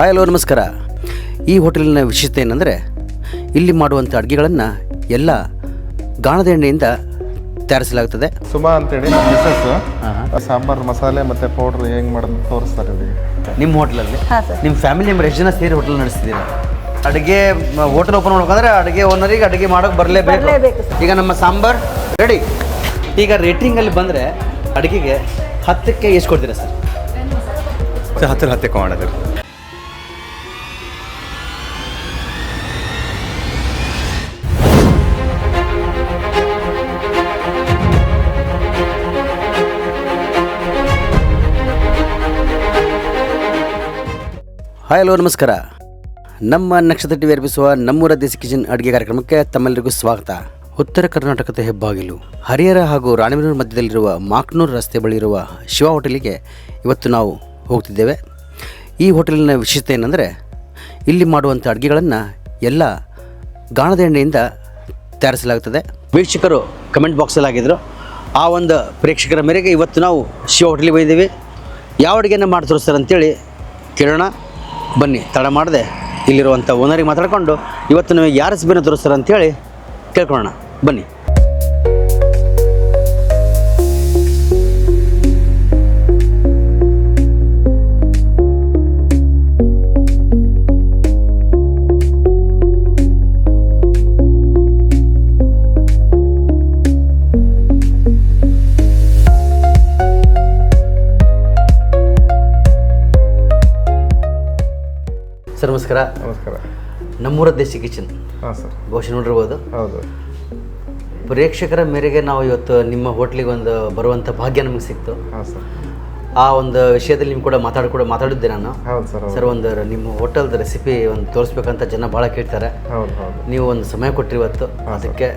Hi hello ನಮಸ್ಕಾರ. ಈ ಹೋಟೆಲಿನ ವಿಶೇಷತೆ ಏನಂದರೆ ಇಲ್ಲಿ ಮಾಡುವಂಥ ಅಡುಗೆಗಳನ್ನು ಎಲ್ಲ ಗಾಣದ ಎಣ್ಣೆಯಿಂದ ತಯಾರಿಸಲಾಗುತ್ತದೆ. ಸುಮಾ ಅಂತೇಳಿ ಮಿಸಸ್ ಸಾಂಬಾರು ಮಸಾಲೆ ಮತ್ತು ಪೌಡ್ರ್ ಹೆಂಗೆ ಮಾಡೋದು ತೋರಿಸ್ತಾರೆ ಇಲ್ಲಿ ನಿಮ್ಮ ಹೋಟೆಲಲ್ಲಿ. ನಿಮ್ಮ ಫ್ಯಾಮಿಲಿ ಮೆಂಬರ್ ಎಷ್ಟು ಜನ ಸೇರಿ ಹೋಟೆಲ್ ನಡೆಸ್ತಿದ್ದೀರಾ? ಅಡುಗೆ ಹೋಟೆಲ್ ಓಪನ್ ಮಾಡ್ಬೇಕಂದ್ರೆ ಅಡುಗೆ ಓನರಿಗೆ ಅಡುಗೆ ಮಾಡೋಕ್ಕೆ ಬರಲೇಬೇಕು. ಈಗ ನಮ್ಮ ಸಾಂಬಾರು ರೆಡಿ. ಈಗ ರೇಟಿಂಗಲ್ಲಿ ಬಂದರೆ ಅಡುಗೆಗೆ 10ಕ್ಕೆ ಎಷ್ಟು ಕೊಡ್ತೀರಾ ಸರ್? 10 ಮಾಡೋದು. ಹಾಯ್ ಹಲೋ ನಮಸ್ಕಾರ. ನಮ್ಮ ನಕ್ಷತ್ರ ಟಿವಿ ಅರ್ಪಿಸುವ ನಮ್ಮೂರ ದೇಸಿ ಕಿಚನ್ ಅಡುಗೆ ಕಾರ್ಯಕ್ರಮಕ್ಕೆ ತಮ್ಮೆಲ್ಲರಿಗೂ ಸ್ವಾಗತ. ಉತ್ತರ ಕರ್ನಾಟಕದ ಹೆಬ್ಬಾಗಿಲು ಹರಿಹರ ಹಾಗೂ ರಾಣಿಬೆನ್ನೂರು ಮಧ್ಯದಲ್ಲಿರುವ ಮಾಕ್ನೂರು ರಸ್ತೆ ಬಳಿ ಇರುವ ಶಿವ ಹೋಟೆಲಿಗೆ ಇವತ್ತು ನಾವು ಹೋಗ್ತಿದ್ದೇವೆ. ಈ ಹೋಟೆಲಿನ ವಿಶೇಷತೆ ಏನಂದರೆ ಇಲ್ಲಿ ಮಾಡುವಂಥ ಅಡುಗೆಗಳನ್ನು ಎಲ್ಲ ಗಾಣದ ಎಣ್ಣೆಯಿಂದ ತಯಾರಿಸಲಾಗುತ್ತದೆ. ವೀಕ್ಷಕರು ಕಮೆಂಟ್ ಬಾಕ್ಸಲ್ಲಿ ಆಗಿದ್ದರು. ಆ ಒಂದು ಪ್ರೇಕ್ಷಕರ ಮೇರೆಗೆ ಇವತ್ತು ನಾವು ಶಿವ ಹೋಟೆಲಿಗೆ ಬಂದಿದ್ದೀವಿ. ಯಾವ ಅಡುಗೆಯನ್ನು ಮಾಡಿ ತೋರಿಸ್ತಾರೆ ಅಂತೇಳಿ ಕೇಳೋಣ ಬನ್ನಿ. ತಡ ಮಾಡದೆ ಇಲ್ಲಿರುವಂಥ ಓನರಿಗೆ ಮಾತಾಡಿಕೊಂಡು ಇವತ್ತು ನಮಗೆ ಯಾರ ರೆಸಿಪಿನ ತೋರಿಸ್ತಾರೆ ಅಂತೇಳಿ ಕೇಳ್ಕೊಳ್ಳೋಣ ಬನ್ನಿ. ಸರ್ ನಮಸ್ಕಾರ. ನಮಸ್ಕಾರ. ನಮ್ಮೂರ ದೇಸಿ ಕಿಚನ್. ಹಾಂ ಸರ್. ಬಹುಶಃ ನೋಡಿರ್ಬೋದು. ಹೌದು. ಪ್ರೇಕ್ಷಕರ ಮೇರೆಗೆ ನಾವು ಇವತ್ತು ನಿಮ್ಮ ಹೋಟ್ಲಿಗೆ ಒಂದು ಬರುವಂಥ ಭಾಗ್ಯ ನಮಗೆ ಸಿಕ್ತು. ಹಾಂ ಸರ್. ಆ ಒಂದು ವಿಷಯದಲ್ಲಿ ನಿಮ್ಮ ಕೂಡ ಮಾತಾಡಿದ್ದೆ ನಾನು. ಹೌದು ಸರ್. ಸರ್ ಒಂದು ನಿಮ್ಮ ಹೋಟೆಲ್ದ ರೆಸಿಪಿ ಒಂದು ತೋರಿಸ್ಬೇಕಂತ ಜನ ಭಾಳ ಕೇಳ್ತಾರೆ. ಹೌದು ಹೌದು. ನೀವು ಒಂದು ಸಮಯ ಕೊಟ್ಟರಿ ಇವತ್ತು. ಅದಕ್ಕೆ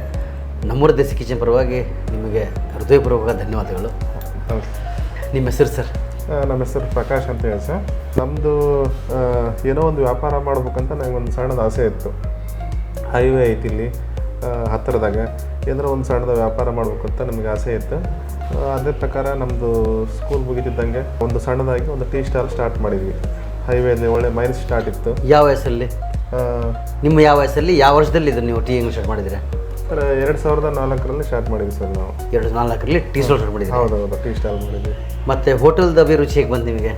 ನಮ್ಮೂರ ದೇಸಿ ಕಿಚನ್ ಪರವಾಗಿ ನಿಮಗೆ ಹೃದಯಪೂರ್ವಕ ಧನ್ಯವಾದಗಳು. ನಿಮ್ಮ ಹೆಸರು ಸರ್? ನಮ್ಮ ಹೆಸರು ಪ್ರಕಾಶ್ ಅಂತ ಹೇಳಿ ಸರ್. ನಮ್ಮದು ಏನೋ ಒಂದು ವ್ಯಾಪಾರ ಮಾಡ್ಬೇಕಂತ ನನಗೆ ಒಂದು ಸಣ್ಣದ ಆಸೆ ಇತ್ತು. ಹೈವೇ ಐತಿ ಇಲ್ಲಿ ಹತ್ತಿರದಾಗ, ಏನಾರ ಒಂದು ಸಣ್ಣದ ವ್ಯಾಪಾರ ಮಾಡ್ಬೇಕಂತ ನಮಗೆ ಆಸೆ ಇತ್ತು. ಅದೇ ಪ್ರಕಾರ ನಮ್ಮದು ಸ್ಕೂಲ್ ಮುಗಿತಿದ್ದಂಗೆ ಒಂದು ಸಣ್ಣದಾಗಿ ಒಂದು ಟೀ ಸ್ಟಾಲ್ ಸ್ಟಾರ್ಟ್ ಮಾಡಿದ್ವಿ. ಹೈವೇಲಿ ಒಳ್ಳೆ ಮೈನ್ಸ್ ಸ್ಟಾರ್ಟ್ ಇತ್ತು. ಯಾವ ವಯಸ್ಸಲ್ಲಿ? ನಿಮ್ಮ ಯಾವ ವಯಸ್ಸಲ್ಲಿ, ಯಾವ ವರ್ಷದಲ್ಲಿ ಇದು ನೀವು ಟೀ ಸ್ಟಾರ್ಟ್ ಮಾಡಿದ್ದೀರಾ? ಸರ್ 2004ರಲ್ಲಿ ಸ್ಟಾರ್ಟ್ ಮಾಡಿದ್ವಿ ಸರ್ ನಾವು. 2004ರಲ್ಲಿ ಟೀ ಸ್ಟಾಲ್ ಸ್ಟಾರ್ಟ್ ಮಾಡಿದ್ವಿ. ಹೌದೌದು, ಟೀ ಸ್ಟಾಲ್ ಮಾಡಿದ್ವಿ. ಮತ್ತು ಹೋಟೆಲ್ದ ಅಭಿರುಚಿ ಹೇಗೆ ಬಂತು ನಿಮಗೆ?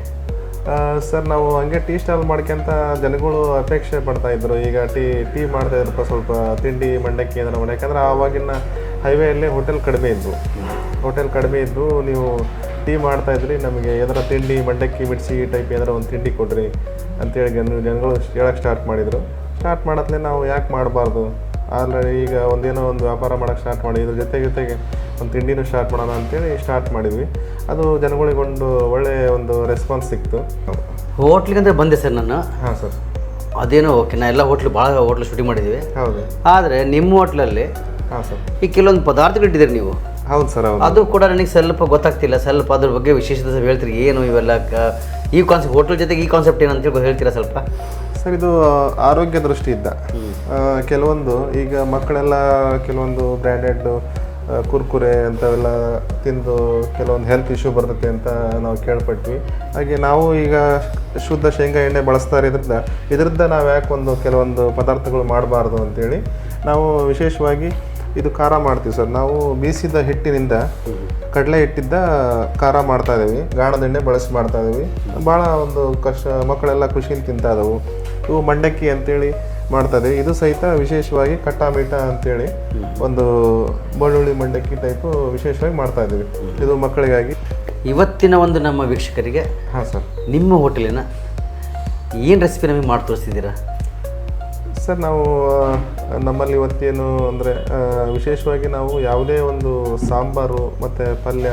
ಸರ್ ನಾವು ಹಂಗೆ ಟೀ ಸ್ಟಾಲ್ ಮಾಡ್ಕೊಂತ ಜನಗಳು ಅಪೇಕ್ಷೆ ಪಡ್ತಾಯಿದ್ರು. ಈಗ ಟೀ ಮಾಡ್ತಾಯಿದ್ರಪ್ಪ, ಸ್ವಲ್ಪ ತಿಂಡಿ ಮಂಡಕ್ಕಿ ಏನಾರ ಮಾಡಿ. ಯಾಕಂದ್ರೆ ಆವಾಗಿನ ಹೈವೇಯಲ್ಲಿ ಹೋಟೆಲ್ ಕಡಿಮೆ ಇದ್ವು. ನೀವು ಟೀ ಮಾಡ್ತಾಯಿದ್ರಿ, ನಮಗೆ ಏನಾರ ತಿಂಡಿ ಮಂಡಕ್ಕಿ ಮಿರ್ಚಿ ಟೈಪ್ ಏನಾರ ಒಂದು ತಿಂಡಿ ಕೊಡ್ರಿ ಅಂತೇಳಿ ಜನಗಳು ಹೇಳೋಕ್ಕೆ ಸ್ಟಾರ್ಟ್ ಮಾಡಿದರು. ಸ್ಟಾರ್ಟ್ ಮಾಡತ್ಲೇ ನಾವು ಯಾಕೆ ಮಾಡಬಾರ್ದು, ಆಲ್ರೆಡಿ ಈಗ ಒಂದೇನೋ ಒಂದು ವ್ಯಾಪಾರ ಮಾಡೋಕ್ಕೆ ಸ್ಟಾರ್ಟ್ ಮಾಡಿ ಇದ್ರ ಜೊತೆಗೆ ಒಂದು ತಿಂಡಿನೂ ಸ್ಟಾರ್ಟ್ ಮಾಡೋಣ ಅಂತೇಳಿ ಸ್ಟಾರ್ಟ್ ಮಾಡಿದ್ವಿ. ಅದು ಜನಗಳಿಗೊಂದು ಒಳ್ಳೆಯ ಒಂದು ರೆಸ್ಪಾನ್ಸ್ ಸಿಕ್ತು. ಹೋಟ್ಲಿಗಂತ ಬಂದೆ ಸರ್ ನಾನು. ಹಾಂ ಸರ್. ಅದೇನೋ ಓಕೆ, ನಾ ಎಲ್ಲ ಭಾಳ ಹೋಟ್ಲ್ ಶೂಟಿಂಗ್ ಮಾಡಿದ್ವಿ. ಹೌದು. ಆದರೆ ನಿಮ್ಮ ಹೋಟ್ಲಲ್ಲಿ ಹಾಂ ಸರ್ ಈ ಕೆಲವೊಂದು ಪದಾರ್ಥಗಳು ಇಟ್ಟಿದ್ದೀರಿ ನೀವು. ಹೌದು ಸರ್. ಹೌದು. ಅದು ಕೂಡ ನನಗೆ ಸ್ವಲ್ಪ ಗೊತ್ತಾಗ್ತಿಲ್ಲ. ಸ್ವಲ್ಪ ಅದ್ರ ಬಗ್ಗೆ ವಿಶೇಷತೆ ಹೇಳ್ತೀರಿ, ಏನು ಇವೆಲ್ಲ ಈ ಕಾನ್ಸೆಪ್ಟ್ ಹೋಟೆಲ್ ಜೊತೆಗೆ ಈ ಕಾನ್ಸೆಪ್ಟ್ ಏನಂತೇಳಿ ಹೇಳ್ತೀರಾ ಸ್ವಲ್ಪ? ಸರ್, ಇದು ಆರೋಗ್ಯ ದೃಷ್ಟಿಯಿಂದ ಕೆಲವೊಂದು ಈಗ ಮಕ್ಕಳೆಲ್ಲ ಕೆಲವೊಂದು ಬ್ರ್ಯಾಂಡೆಡ್ ಕುರ್ಕುರೆ ಅಂಥವೆಲ್ಲ ತಿಂದು ಕೆಲವೊಂದು ಹೆಲ್ತ್ ಇಶ್ಯೂ ಬರ್ತೈತೆ ಅಂತ ನಾವು ಕೇಳ್ಪಟ್ವಿ. ಹಾಗೆ ನಾವು ಈಗ ಶುದ್ಧ ಶೇಂಗಾ ಎಣ್ಣೆ ಬಳಸ್ತಾ ಇದರಿಂದ ನಾವು ಯಾಕೆ ಕೆಲವೊಂದು ಪದಾರ್ಥಗಳು ಮಾಡಬಾರ್ದು ಅಂತೇಳಿ ನಾವು ವಿಶೇಷವಾಗಿ ಇದು ಖಾರ ಮಾಡ್ತೀವಿ ಸರ್. ನಾವು ಬೀಸಿದ ಹಿಟ್ಟಿನಿಂದ ಕಡಲೆ ಹಿಟ್ಟಿದ್ದ ಖಾರ ಮಾಡ್ತಾಯಿದ್ದೀವಿ, ಗಾಣದ ಎಣ್ಣೆ ಬಳಸಿ ಮಾಡ್ತಾಯಿದ್ದೀವಿ. ಭಾಳ ಒಂದು ಮಕ್ಕಳೆಲ್ಲ ಖುಷಿಯಿಂದ ತಿಂತಾ ಇದ್ದವು. ಇವು ಮಂಡಕ್ಕಿ ಅಂತೇಳಿ ಮಾಡ್ತಾಯಿದ್ದೀವಿ. ಇದು ಸಹಿತ ವಿಶೇಷವಾಗಿ ಕಟ್ಟಾಮೀಟ ಅಂತೇಳಿ ಒಂದು ಬೆಳ್ಳುಳ್ಳಿ ಮಂಡಕ್ಕಿ ಟೈಪು ವಿಶೇಷವಾಗಿ ಮಾಡ್ತಾಯಿದ್ದೀವಿ. ಇದು ಮಕ್ಕಳಿಗಾಗಿ. ಇವತ್ತಿನ ಒಂದು ನಮ್ಮ ವೀಕ್ಷಕರಿಗೆ ಹಾಂ ಸರ್, ನಿಮ್ಮ ಹೋಟೆಲಿನ ಏನು ರೆಸಿಪಿ ನಮಗೆ ಮಾಡಿ ತೋರಿಸ್ತಿದ್ದೀರಾ ಸರ್? ನಾವು ನಮ್ಮಲ್ಲಿ ಇವತ್ತೇನು ಅಂದರೆ ವಿಶೇಷವಾಗಿ ನಾವು ಯಾವುದೇ ಒಂದು ಸಾಂಬಾರು ಮತ್ತು ಪಲ್ಯ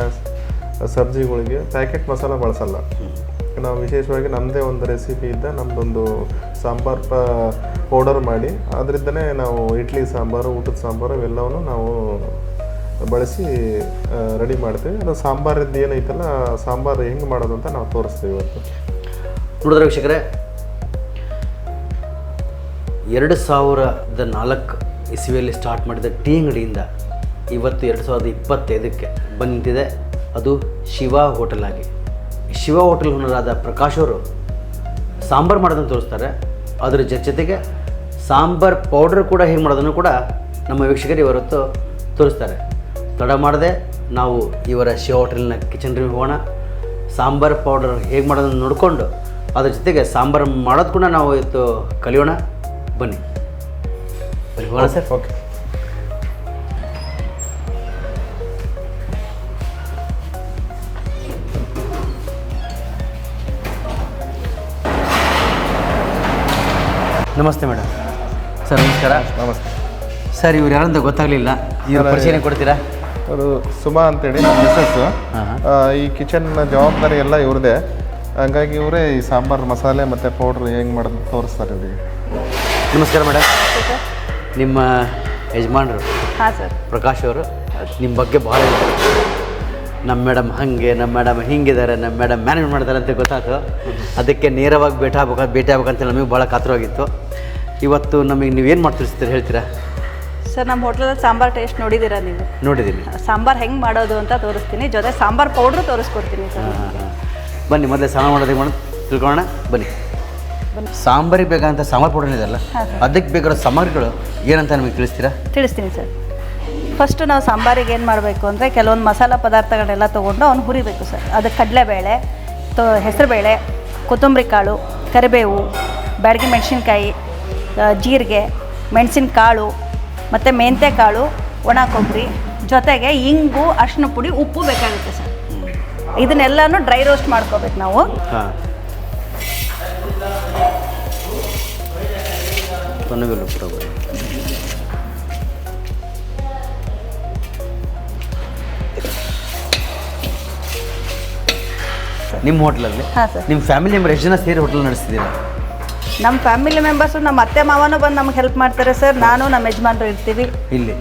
ಸಬ್ಜಿಗಳಿಗೆ ಪ್ಯಾಕೆಟ್ ಮಸಾಲ ಬಳಸಲ್ಲ. ನಾವು ವಿಶೇಷವಾಗಿ ನಮ್ಮದೇ ಒಂದು ರೆಸಿಪಿ ಇದ್ದ ನಮ್ಮದೊಂದು ಸಾಂಬಾರು ಪೌಡರ್ ಮಾಡಿ ಅದರಿಂದನೇ ನಾವು ಇಡ್ಲಿ ಸಾಂಬಾರು, ಊಟದ ಸಾಂಬಾರು ಇವೆಲ್ಲವನ್ನು ನಾವು ಬಳಸಿ ರೆಡಿ ಮಾಡ್ತೀವಿ. ಅದು ಸಾಂಬಾರದ್ದು ಏನೈತಲ್ಲ, ಸಾಂಬಾರು ಹೆಂಗೆ ಮಾಡೋದು ಅಂತ ನಾವು ತೋರಿಸ್ತೀವಿ ಇವತ್ತು. ನೋಡಿದ್ರೆ ವೀಕ್ಷಕರೇ, 2004 ಇಸ್ವಿಯಲ್ಲಿ ಸ್ಟಾರ್ಟ್ ಮಾಡಿದ ಟೀ ಅಂಗಡಿಯಿಂದ ಇವತ್ತು 2025ಕ್ಕೆ ಬಂದು ನಿಂತಿದೆ. ಅದು ಶಿವ ಹೋಟೆಲ್ ಆಗಿ. ಶಿವ ಹೋಟೆಲ್ ಓನರಾದ ಪ್ರಕಾಶ್ ಅವರು ಸಾಂಬಾರು ಮಾಡೋದನ್ನು ತೋರಿಸ್ತಾರೆ. ಅದರ ಜೊತೆಗೆ ಸಾಂಬಾರು ಪೌಡ್ರ್ ಕೂಡ ಹೇಗೆ ಮಾಡೋದನ್ನು ಕೂಡ ನಮ್ಮ ವೀಕ್ಷಕರು ಇವತ್ತು ತೋರಿಸ್ತಾರೆ. ತಡ ಮಾಡದೆ ನಾವು ಇವರ ಶಿವ ಹೋಟೆಲ್ನ ಕಿಚನ್ ರೂಮಿಗೆ ಹೋಗೋಣ. ಸಾಂಬಾರು ಪೌಡರ್ ಹೇಗೆ ಮಾಡೋದನ್ನು ನೋಡಿಕೊಂಡು ಅದ್ರ ಜೊತೆಗೆ ಸಾಂಬಾರು ಮಾಡೋದು ಕೂಡ ನಾವು ಇವತ್ತು ಕಲಿಯೋಣ. ಬನ್ನಿ ಹೋಗೋಣ ಸರ್. ಓಕೆ. ನಮಸ್ತೆ ಮೇಡಮ್. ಸರ್ ನಮಸ್ಕಾರ. ನಮಸ್ತೆ ಸರ್, ಇವ್ರು ಯಾರಂತ ಗೊತ್ತಾಗಲಿಲ್ಲ, ಇವ್ರ ಪರಿಚಯ ಕೊಡ್ತೀರಾ? ಅವರು ಸುಮಾ ಅಂತೇಳಿ ನಮ್ಮ ಮಿಸ್ಸಸ್ಸು. ಈ ಕಿಚನ್ನ ಜವಾಬ್ದಾರಿ ಎಲ್ಲ ಇವ್ರದ್ದೇ. ಹಾಗಾಗಿ ಇವರೇ ಈ ಸಾಂಬಾರು ಮಸಾಲೆ ಮತ್ತು ಪೌಡ್ರ್ ಹೆಂಗೆ ಮಾಡೋದು ತೋರಿಸ್ತಾರೆ ಇವರಿಗೆ. ನಮಸ್ಕಾರ ಮೇಡಮ್. ನಿಮ್ಮ ಯಜಮಾನರು ಹಾಂ ಸರ್. ಪ್ರಕಾಶ್ ಅವರು ನಿಮ್ಮ ಬಗ್ಗೆ ಭಾಳ ನಮ್ಮ ಮೇಡಮ್ ಹಾಗೆ, ನಮ್ಮ ಮೇಡಮ್ ಹಿಂಗಿದ್ದಾರೆ, ನಮ್ಮ ಮೇಡಮ್ ಮ್ಯಾನೇಜ್ ಮಾಡ್ತಾರೆ ಅಂತ ಗೊತ್ತಾಯ್ತು. ಅದಕ್ಕೆ ನೇರವಾಗಿ ಭೇಟಿ ಆಗ್ಬೇಕಂತ ನಮಗೆ ಭಾಳ ಕಾತರವಾಗಿತ್ತು. ಇವತ್ತು ನಮಗೆ ನೀವೇನು ಮಾಡಿ ತಿಳಿಸ್ತೀರಿ ಹೇಳ್ತೀರಾ? ಸರ್, ನಮ್ಮ ಹೋಟ್ಲಲ್ಲಿ ಸಾಂಬಾರು ಟೇಸ್ಟ್ ನೋಡಿದ್ದೀರಾ ನೀವು? ನೋಡಿದ್ದೀನಿ. ಸಾಂಬಾರು ಹೆಂಗೆ ಮಾಡೋದು ಅಂತ ತೋರಿಸ್ತೀನಿ, ಜೊತೆ ಸಾಂಬಾರು ಪೌಡ್ರು ತೋರಿಸ್ಕೊಡ್ತೀನಿ ಸರ್. ಬನ್ನಿ ಮೊದಲೇ ಸಾಂಬಾರು ಮಾಡೋದು ಮಾಡೋದು ತಿಳ್ಕೊಳ್ಳೋಣ. ಬನ್ನಿ. ಸಾಂಬಾರಿಗೆ ಬೇಕಾದಂಥ ಸಾಂಬಾರು ಪೌಡರ್ ಇದೆಯಲ್ಲ, ಅದಕ್ಕೆ ಬೇಕಾದ ಸಾಮಗ್ರಿಗಳು ಏನಂತ ನಮಗೆ ತಿಳಿಸ್ತೀರಾ? ತಿಳಿಸ್ತೀನಿ ಸರ್. ಫಸ್ಟು ನಾವು ಸಾಂಬಾರಿಗೆ ಏನು ಮಾಡಬೇಕು ಅಂದರೆ ಕೆಲವೊಂದು ಮಸಾಲ ಪದಾರ್ಥಗಳನ್ನೆಲ್ಲ ತೊಗೊಂಡು ಅವ್ನು ಹುರಿಬೇಕು ಸರ್. ಅದಕ್ಕೆ ಕಡಲೆಬೇಳೆ, ಹೆಸರುಬೇಳೆ, ಕೊತ್ತಂಬರಿ ಕಾಳು, ಕರಿಬೇವು, ಬ್ಯಾಡಗಿ ಮೆಣಸಿನ್ಕಾಯಿ, ಜೀರಿಗೆ, ಮೆಣಸಿನ ಕಾಳು ಮತ್ತು ಮೆಂತ್ಯ ಕಾಳು, ಒಣ ಕೊಬ್ಬರಿ, ಜೊತೆಗೆ ಇಂಗು, ಅರಿಶಿನ ಪುಡಿ, ಉಪ್ಪು ಬೇಕಾಗುತ್ತೆ ಸರ್. ಇದನ್ನೆಲ್ಲನೂ ಡ್ರೈ ರೋಸ್ಟ್ ಮಾಡ್ಕೋಬೇಕು ನಾವು. ಹಾಂ, ನಿಮ್ಮ ಹೋಟ್ಲಲ್ಲಿ ಹಾಂ ಸರ್. ನಿಮ್ಮ ಫ್ಯಾಮಿಲಿ ಮೆಂಬರ್ ಎಷ್ಟು ಜನ ಸೇರಿ ಹೋಟ್ಲ್ ನಡೆಸ್ತಿದ್ದೀರಾ? ನಮ್ಮ ಫ್ಯಾಮಿಲಿ ಮೆಂಬರ್ಸು, ನಮ್ಮ ಅತ್ತೆ ಮಾವನೂ ಬಂದು ನಮ್ಗೆ ಹೆಲ್ಪ್ ಮಾಡ್ತಾರೆ ಸರ್. ನಾನು ನಮ್ಮ ಯಜಮಾನ್ರು ಇರ್ತೀವಿ, ಇಲ್ಲಿ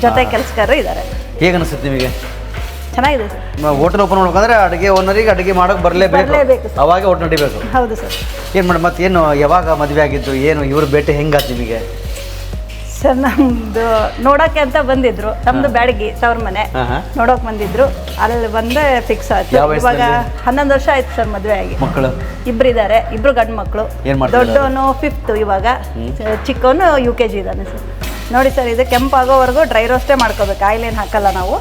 ಜೊತೆ ಕೆಲಸಗಾರರು ಇದ್ದಾರೆ. ಹೇಗೆ ಅನಿಸುತ್ತೆ ನಿಮಗೆ? ಚೆನ್ನಾಗಿದೆ ಸರ್. ಹೋಟೆಲ್ ಓಪನ್ ಮಾಡ್ಬೇಕಂದ್ರೆ ಅಡುಗೆ ಓನರಿಗೆ ಅಡುಗೆ ಮಾಡೋಕೆ ಬರಲೇಬೇಕು ಸರ್. ಅವಾಗ ಹೋಟೆಲ್ ನಡಿಬೇಕು. ಹೌದು ಸರ್. ಏನು ಮಾಡಿ ಮತ್ತೆ ಏನು ಯಾವಾಗ ಮದುವೆ ಆಗಿದ್ದು, ಏನು ಇವ್ರ ಭೇಟಿ ಹೆಂಗಾತು ನಿಮಗೆ? ಸರ್, ನಮ್ಮದು ನೋಡೋಕ್ಕೆ ಅಂತ ಬಂದಿದ್ರು. ನಮ್ಮದು ಬ್ಯಾಡಗಿ ತವ್ರ ಮನೆ ನೋಡೋಕೆ ಬಂದಿದ್ರು. ಅಲ್ಲಿ ಬಂದೇ ಫಿಕ್ಸ್ ಆಯ್ತು. ಇವಾಗ 11 ವರ್ಷ ಆಯ್ತು ಸರ್ ಮದುವೆ ಆಗಿ. ಮಕ್ಕಳು ಇಬ್ಬರಿದ್ದಾರೆ, ಇಬ್ಬರು ಗಂಡು ಮಕ್ಕಳು. ದೊಡ್ಡವನು 5th ಇವಾಗ, ಚಿಕ್ಕವನು UKG ಇದ್ದಾನೆ ಸರ್. ನೋಡಿ ಸರ್, ಇದು ಕೆಂಪಾಗೋವರೆಗೂ ಡ್ರೈ ರೋಸ್ಟೇ ಮಾಡ್ಕೋಬೇಕು, ಆಯಿಲ್ ಏನು ಹಾಕಲ್ಲ ನಾವು.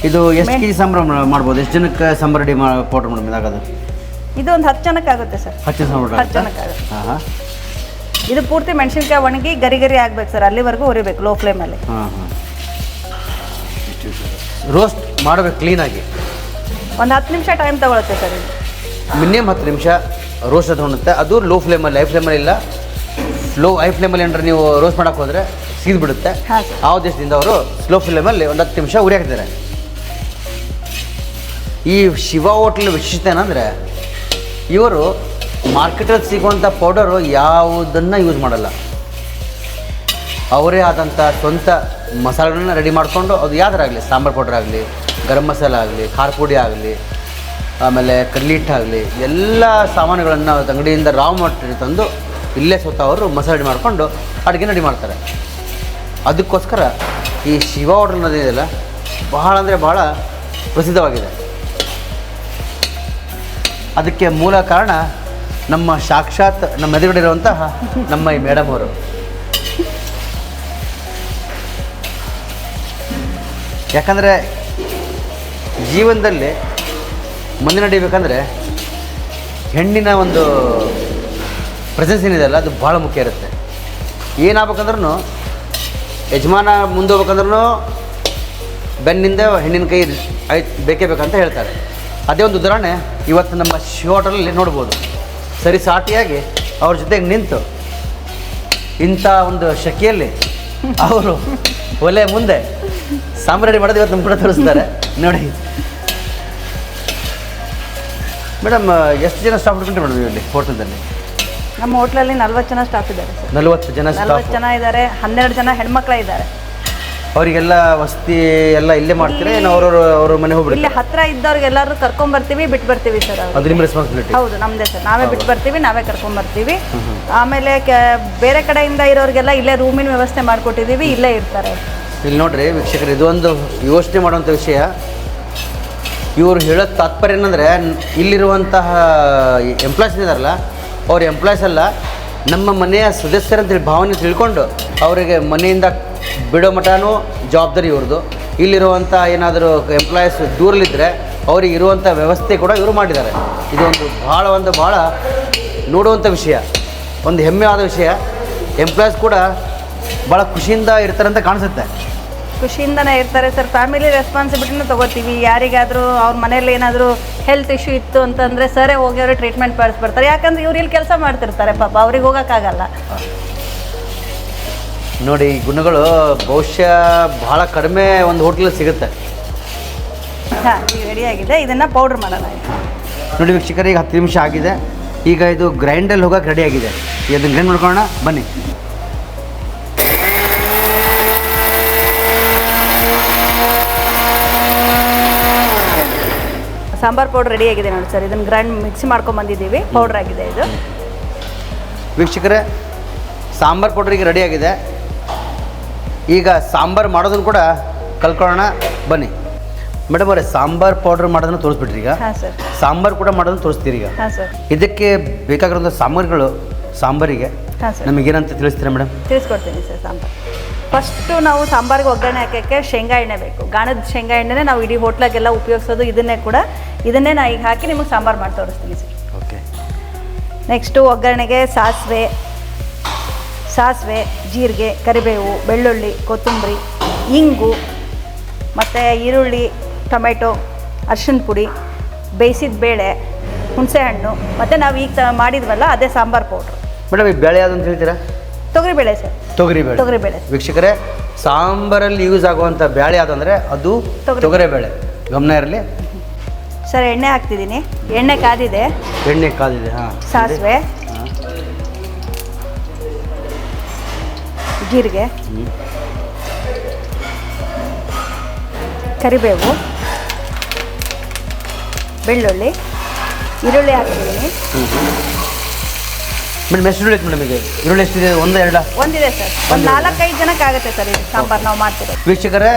ಇದು ಎಷ್ಟು ಕೆಜಿ ಸಾಂಬಾರು ಮಾಡ್ಬೋದು? ಎಷ್ಟು ಜನಕ್ಕೆ ಸಾಂಬಾರು ರೆಡಿ ಪೌಡ್ರ್ ಮೇಡಮ್ ಇದಾಗೋದು? ಇದು ಒಂದು 10 ಜನಕ್ಕೆ ಆಗುತ್ತೆ ಸರ್. 10 ಸಾಂಬಾರು 10 ಜನಕ್ಕೆ ಆಗುತ್ತೆ. ಇದು ಪೂರ್ತಿ ಮೆಣಸಿನ್ಕಾಯಿ ಒಣಗಿ ಗರಿ ಗರಿ ಆಗ್ಬೇಕು ಸರ್, ಅಲ್ಲಿವರೆಗೂ ಉರಿಬೇಕು ಲೋ ಫ್ಲೇಮಲ್ಲಿ. ರೋಸ್ಟ್ ಮಾಡಬೇಕು ಕ್ಲೀನಾಗಿ. ಒಂದು 10 ನಿಮಿಷ ಟೈಮ್ ತಗೊಳುತ್ತೆ ಸರ್. ಇದು ಮಿನಿಮಮ್ 10 ನಿಮಿಷ ರೋಸ್ಟ್ ತೊಗೊಳುತ್ತೆ. ಅದು ಲೋ ಫ್ಲೇಮಲ್ಲಿ, ಹೈ ಫ್ಲೇಮಲ್ಲಿ ಇಲ್ಲ. ಹೈ ಫ್ಲೇಮಲ್ಲಿ ಏನಾರ ನೀವು ರೋಸ್ಟ್ ಮಾಡೋಕೆ ಹೋದರೆ ಸೀದ್ ಬಿಡುತ್ತೆ. ಆ ಉದ್ದೇಶದಿಂದ ಅವರು ಸ್ಲೋ ಫ್ಲೇಮಲ್ಲಿ ಒಂದು 10 ನಿಮಿಷ ಉರಿ ಹಾಕ್ತಾರೆ. ಈ ಶಿವ ಹೋಟ್ಲ್ ವಿಶೇಷತೆ ಏನಂದರೆ ಇವರು ಮಾರ್ಕೆಟಲ್ಲಿ ಸಿಗುವಂಥ ಪೌಡರು ಯಾವುದನ್ನು ಯೂಸ್ ಮಾಡಲ್ಲ. ಅವರೇ ಆದಂಥ ಸ್ವಂತ ಮಸಾಲೆಗಳನ್ನ ರೆಡಿ ಮಾಡಿಕೊಂಡು, ಅದು ಯಾವ್ದಾರಾಗಲಿ, ಸಾಂಬಾರು ಪೌಡರ್ ಆಗಲಿ, ಗರಂ ಮಸಾಲ ಆಗಲಿ, ಖಾರ ಪುಡಿ ಆಗಲಿ, ಆಮೇಲೆ ಕಡಲೆ ಹಿಟ್ಟಾಗಲಿ, ಎಲ್ಲ ಸಾಮಾನುಗಳನ್ನು ಅಂಗಡಿಯಿಂದ ರಾ ಮಟೀರಿಯಲ್ ತಂದು ಇಲ್ಲೇ ಸ್ವತಃ ಅವರು ಮಸಾಲೆ ರೆಡಿ ಮಾಡಿಕೊಂಡು ಅಡುಗೆ ರೆಡಿ ಮಾಡ್ತಾರೆ. ಅದಕ್ಕೋಸ್ಕರ ಈ ಶಿವ ಹೋಟೆಲ್ ಅನ್ನೋದೇನಿದೆಯಲ್ಲ ಬಹಳ ಅಂದರೆ ಬಹಳ ಪ್ರಸಿದ್ಧವಾಗಿದೆ. ಅದಕ್ಕೆ ಮೂಲ ಕಾರಣ ನಮ್ಮ ಸಾಕ್ಷಾತ್ ನಮ್ಮ ಎದುರುಗಡೆ ಇರುವಂತಹ ನಮ್ಮ ಈ ಮೇಡಮ್ ಅವರು. ಯಾಕಂದರೆ ಜೀವನದಲ್ಲಿ ಮುಂದೆ ನಡಿಬೇಕಂದ್ರೆ ಹೆಣ್ಣಿನ ಒಂದು ಪ್ರೆಸೆನ್ಸ್ ಏನಿದೆಯಲ್ಲ ಅದು ಭಾಳ ಮುಖ್ಯ ಇರುತ್ತೆ. ಏನಾಗ್ಬೇಕಂದ್ರೂ ಯಜಮಾನ ಮುಂದೆ ಹೋಗ್ಬೇಕಂದ್ರೂ ಬೆನ್ನಿಂದ ಹೆಣ್ಣಿನ ಕೈ ಬೇಕೇ ಬೇಕಂತ ಹೇಳ್ತಾರೆ. ಅದೇ ಒಂದು ಉದಾಹರಣೆ ಇವತ್ತು ನಮ್ಮ ಶಿವ ಹೋಟೆಲಲ್ಲಿ ನೋಡ್ಬೋದು. ಸರಿ ಸಾಟಿಯಾಗಿ ಅವ್ರ ಜೊತೆಗೆ ನಿಂತು ಇಂಥ ಒಂದು ಶೆಕೆಯಲ್ಲಿ ಅವರು ಒಲೆ ಮುಂದೆ ಸಾಂಬಾರು ರೆಡಿ ಮಾಡೋದು ಇವತ್ತು ನಮ್ಮ ಕೂಡ ತೋರಿಸ್ತಾರೆ ನೋಡಿ. ಮೇಡಮ್, ಎಷ್ಟು ಜನ ಸ್ಟಾಫ್ ಇಟ್ಕೊಂಡ್ರಿ ಮೇಡಮ್ ಇಲ್ಲಿ ಹೋಟೆಲ್ದಲ್ಲಿ? ನಮ್ಮ ಹೋಟ್ಲಲ್ಲಿ 40 ಜನ ಸ್ಟಾಫ್ ಇದ್ದಾರೆ ಸರ್. 40 ಜನ 40 ಜನ ಇದ್ದಾರೆ. 12 ಜನ ಹೆಣ್ಮಕ್ಳೇ ಇದ್ದಾರೆ. ಅವರಿಗೆಲ್ಲ ವಸತಿ ಎಲ್ಲ ಇಲ್ಲೇ ಮಾಡ್ತೀರಾ, ಏನು ಅವ್ರ ಮನೆ ಹೋಗ್ಬಿಡಿ? ಇಲ್ಲಿ ಹತ್ರ ಇದ್ದವ್ರಿಗೆಲ್ಲರೂ ಕರ್ಕೊಂಬರ್ತೀವಿ, ಬಿಟ್ಟು ಬರ್ತೀವಿ ಸರ್. ಅದು ನಿಮ್ಮ ರೆಸ್ಪಾನ್ಸಿಬಿಲಿಟಿ? ಹೌದು, ನಮ್ಮದೇ ಸರ್. ನಾವೇ ಬಿಟ್ಟು ಬರ್ತೀವಿ, ನಾವೇ ಕರ್ಕೊಂಬರ್ತೀವಿ. ಆಮೇಲೆ ಬೇರೆ ಕಡೆಯಿಂದ ಇರೋರಿಗೆಲ್ಲ ಇಲ್ಲೇ ರೂಮಿನ ವ್ಯವಸ್ಥೆ ಮಾಡಿಕೊಟ್ಟಿದ್ದೀವಿ, ಇಲ್ಲೇ ಇರ್ತಾರೆ. ಇಲ್ಲಿ ನೋಡ್ರಿ ವೀಕ್ಷಕರು, ಇದೊಂದು ಯೋಚನೆ ಮಾಡುವಂಥ ವಿಷಯ. ಇವರು ಹೇಳೋ ತಾತ್ಪರ್ಯ ಏನಂದರೆ ಇಲ್ಲಿರುವಂತಹ ಎಂಪ್ಲಾಯ್ಸ್ ಇದ್ದಾರಲ್ಲ ಅವ್ರ ಎಂಪ್ಲಾಯ್ಸ್ ಎಲ್ಲ ನಮ್ಮ ಮನೆಯ ಸದಸ್ಯರಂತೇಳಿ ಭಾವನೆ ತಿಳ್ಕೊಂಡು ಅವರಿಗೆ ಮನೆಯಿಂದ ಬಿಡೋ ಮಟನೂ ಜವಾಬ್ದಾರಿ ಇವ್ರದ್ದು. ಇಲ್ಲಿರುವಂಥ ಏನಾದರೂ ಎಂಪ್ಲಾಯೀಸ್ ದೂರಲಿದ್ದರೆ ಅವರಿಗೆ ಇರುವಂಥ ವ್ಯವಸ್ಥೆ ಕೂಡ ಇವರು ಮಾಡಿದ್ದಾರೆ. ಇದೊಂದು ಭಾಳ ನೋಡುವಂಥ ವಿಷಯ, ಒಂದು ಹೆಮ್ಮೆ ಆದ ವಿಷಯ. ಎಂಪ್ಲಾಯೀಸ್ ಕೂಡ ಭಾಳ ಖುಷಿಯಿಂದ ಇರ್ತಾರೆ ಅಂತ ಕಾಣಿಸುತ್ತೆ. ಖುಷಿಯಿಂದನೇ ಇರ್ತಾರೆ ಸರ್. ಫ್ಯಾಮಿಲಿ ರೆಸ್ಪಾನ್ಸಿಬಿಲಿಟಿನೂ ತೊಗೋತೀವಿ. ಯಾರಿಗಾದರೂ ಅವ್ರ ಮನೇಲಿ ಏನಾದರೂ ಹೆಲ್ತ್ ಇಶ್ಯೂ ಇತ್ತು ಅಂತಂದರೆ ಸರೇ ಹೋಗಿ ಅವರು ಟ್ರೀಟ್ಮೆಂಟ್ ಮಾಡಿಸ್ಬಿಡ್ತಾರೆ. ಯಾಕಂದ್ರೆ ಇವ್ರು ಇಲ್ಲಿ ಕೆಲಸ ಮಾಡ್ತಿರ್ತಾರೆ, ಪಾಪ ಅವ್ರಿಗೆ ಹೋಗೋಕ್ಕಾಗಲ್ಲ. ನೋಡಿ, ಈ ಗುಣಗಳು ಬಹುಶಃ ಭಾಳ ಕಡಿಮೆ ಒಂದು ಹೋಟ್ಲಲ್ಲಿ ಸಿಗುತ್ತೆ. ಹಾಂ, ಈಗ ರೆಡಿಯಾಗಿದೆ. ಇದನ್ನು ಪೌಡ್ರ್ ಮಾಡೋಣ. ನೋಡಿ ವೀಕ್ಷಕರೇ, ಈಗ 10 ನಿಮಿಷ ಆಗಿದೆ. ಈಗ ಇದು ಗ್ರೈಂಡಲ್ಲಿ ಹೋಗೋಕೆ ರೆಡಿಯಾಗಿದೆ. ಇದನ್ನು ಗ್ರೈಂಡ್ ಮಾಡ್ಕೊಳ್ಳೋಣ ಬನ್ನಿ. ಸಾಂಬಾರ್ ಪೌಡ್ರ್ ರೆಡಿಯಾಗಿದೆ ನೋಡಿ ಸರ್. ಇದನ್ನು ಗ್ರೈಂಡ್ ಮಿಕ್ಸಿ ಮಾಡ್ಕೊಂಬಂದಿದ್ದೀವಿ. ಪೌಡ್ರ್ ಆಗಿದೆ ಇದು. ವೀಕ್ಷಕರೇ, ಸಾಂಬಾರ್ ಪೌಡ್ರ್ ಈಗ ರೆಡಿಯಾಗಿದೆ. ಈಗ ಸಾಂಬಾರು ಮಾಡೋದನ್ನು ಕೂಡ ಕಲ್ಕೊಳ್ಳೋಣ ಬನ್ನಿ. ಮೇಡಮ್ ಅವರೇ, ಸಾಂಬಾರ್ ಪೌಡ್ರ್ ಮಾಡೋದನ್ನು ತೋರಿಸ್ಬಿಟ್ರಿ. ಈಗ ಹಾಂ ಸರ್. ಸಾಂಬಾರು ಕೂಡ ಮಾಡೋದನ್ನು ತೋರಿಸ್ತೀರಿ. ಈಗ ಹಾಂ ಸರ್. ಇದಕ್ಕೆ ಬೇಕಾಗಿರೋಂಥ ಸಾಮಗ್ರಿಗಳು ಸಾಂಬಾರಿಗೆ ಹಾಂ ಸರ್. ನಮಗೇನಂತ ತಿಳಿಸ್ತೀರಾ ಮೇಡಮ್? ತಿಳಿಸ್ಕೊಡ್ತೀನಿ ಸರ್. ಸಾಂಬಾರು ಫಸ್ಟು ನಾವು ಸಾಂಬಾರಿಗೆ ಒಗ್ಗರಣೆ ಹಾಕೋಕ್ಕೆ ಶೇಂಗಾ ಎಣ್ಣೆ ಬೇಕು. ಗಾಣದ ಶೇಂಗಾ ಎಣ್ಣೆನೇ ನಾವು ಇಡೀ ಹೋಟ್ಲಾಗೆಲ್ಲ ಉಪಯೋಗಿಸೋದು. ಇದನ್ನೇ ನಾನು ಈಗ ಹಾಕಿ ನಿಮಗೆ ಸಾಂಬಾರು ಮಾಡಿ ತೋರಿಸ್ತೀನಿ ಸರ್. ಓಕೆ. ನೆಕ್ಸ್ಟು ಒಗ್ಗರಣೆಗೆ ಸಾಸಿವೆ, ಜೀರಿಗೆ, ಕರಿಬೇವು, ಬೆಳ್ಳುಳ್ಳಿ, ಕೊತ್ತಂಬರಿ, ಇಂಗು, ಮತ್ತು ಈರುಳ್ಳಿ, ಟೊಮೆಟೊ, ಅರಿಶಿನ ಪುಡಿ, ಬೇಯಿಸಿದ ಬೇಳೆ, ಹುಣಸೆಹಣ್ಣು, ಮತ್ತು ನಾವು ಈಗ ಮಾಡಿದ್ವಲ್ಲ ಅದೇ ಸಾಂಬಾರು ಪೌಡ್ರು. ಮೇಡಮ್, ಈ ಬೇಳೆ ಯಾವುದು ಅಂತ ಹೇಳ್ತೀರಾ? ತೊಗರಿಬೇಳೆ ಸರ್. ತೊಗರಿಬೇಳೆ. ವೀಕ್ಷಕರೇ, ಸಾಂಬಾರಲ್ಲಿ ಯೂಸ್ ಆಗುವಂಥ ಬೇಳೆ ಯಾವುದಂದರೆ ಅದು ತೊಗರಿಬೇಳೆ. ಗಮನ ಇರಲಿ ಸರ್. ಎಣ್ಣೆ ಹಾಕ್ತಿದ್ದೀನಿ. ಎಣ್ಣೆ ಕಾದಿದೆ. ಹಾಂ. ಸಾಸಿವೆ, ಜೀರಿಗೆ, ಕರಿಬೇವು, ಬೆಳ್ಳುಳ್ಳಿ, ಈರುಳ್ಳಿ ಹಾಕ್ತಿದ್ದೀನಿ. ಮೇಡಮ್, ಎಷ್ಟು ಈರುಳ್ಳಿ ಮೇಡಮ್? ಈಗ ಈರುಳ್ಳಿ ಎಷ್ಟಿದೆ? ಒಂದಿದೆ ಸರ್. ಒಂದು 4-5 ಜನಕ್ಕೆ ಆಗುತ್ತೆ ಸರ್ ಇದು ಸಾಂಬಾರು ನಾವು ಮಾಡ್ತಿರೋದು. ವೀಕ್ಷಕರೇ,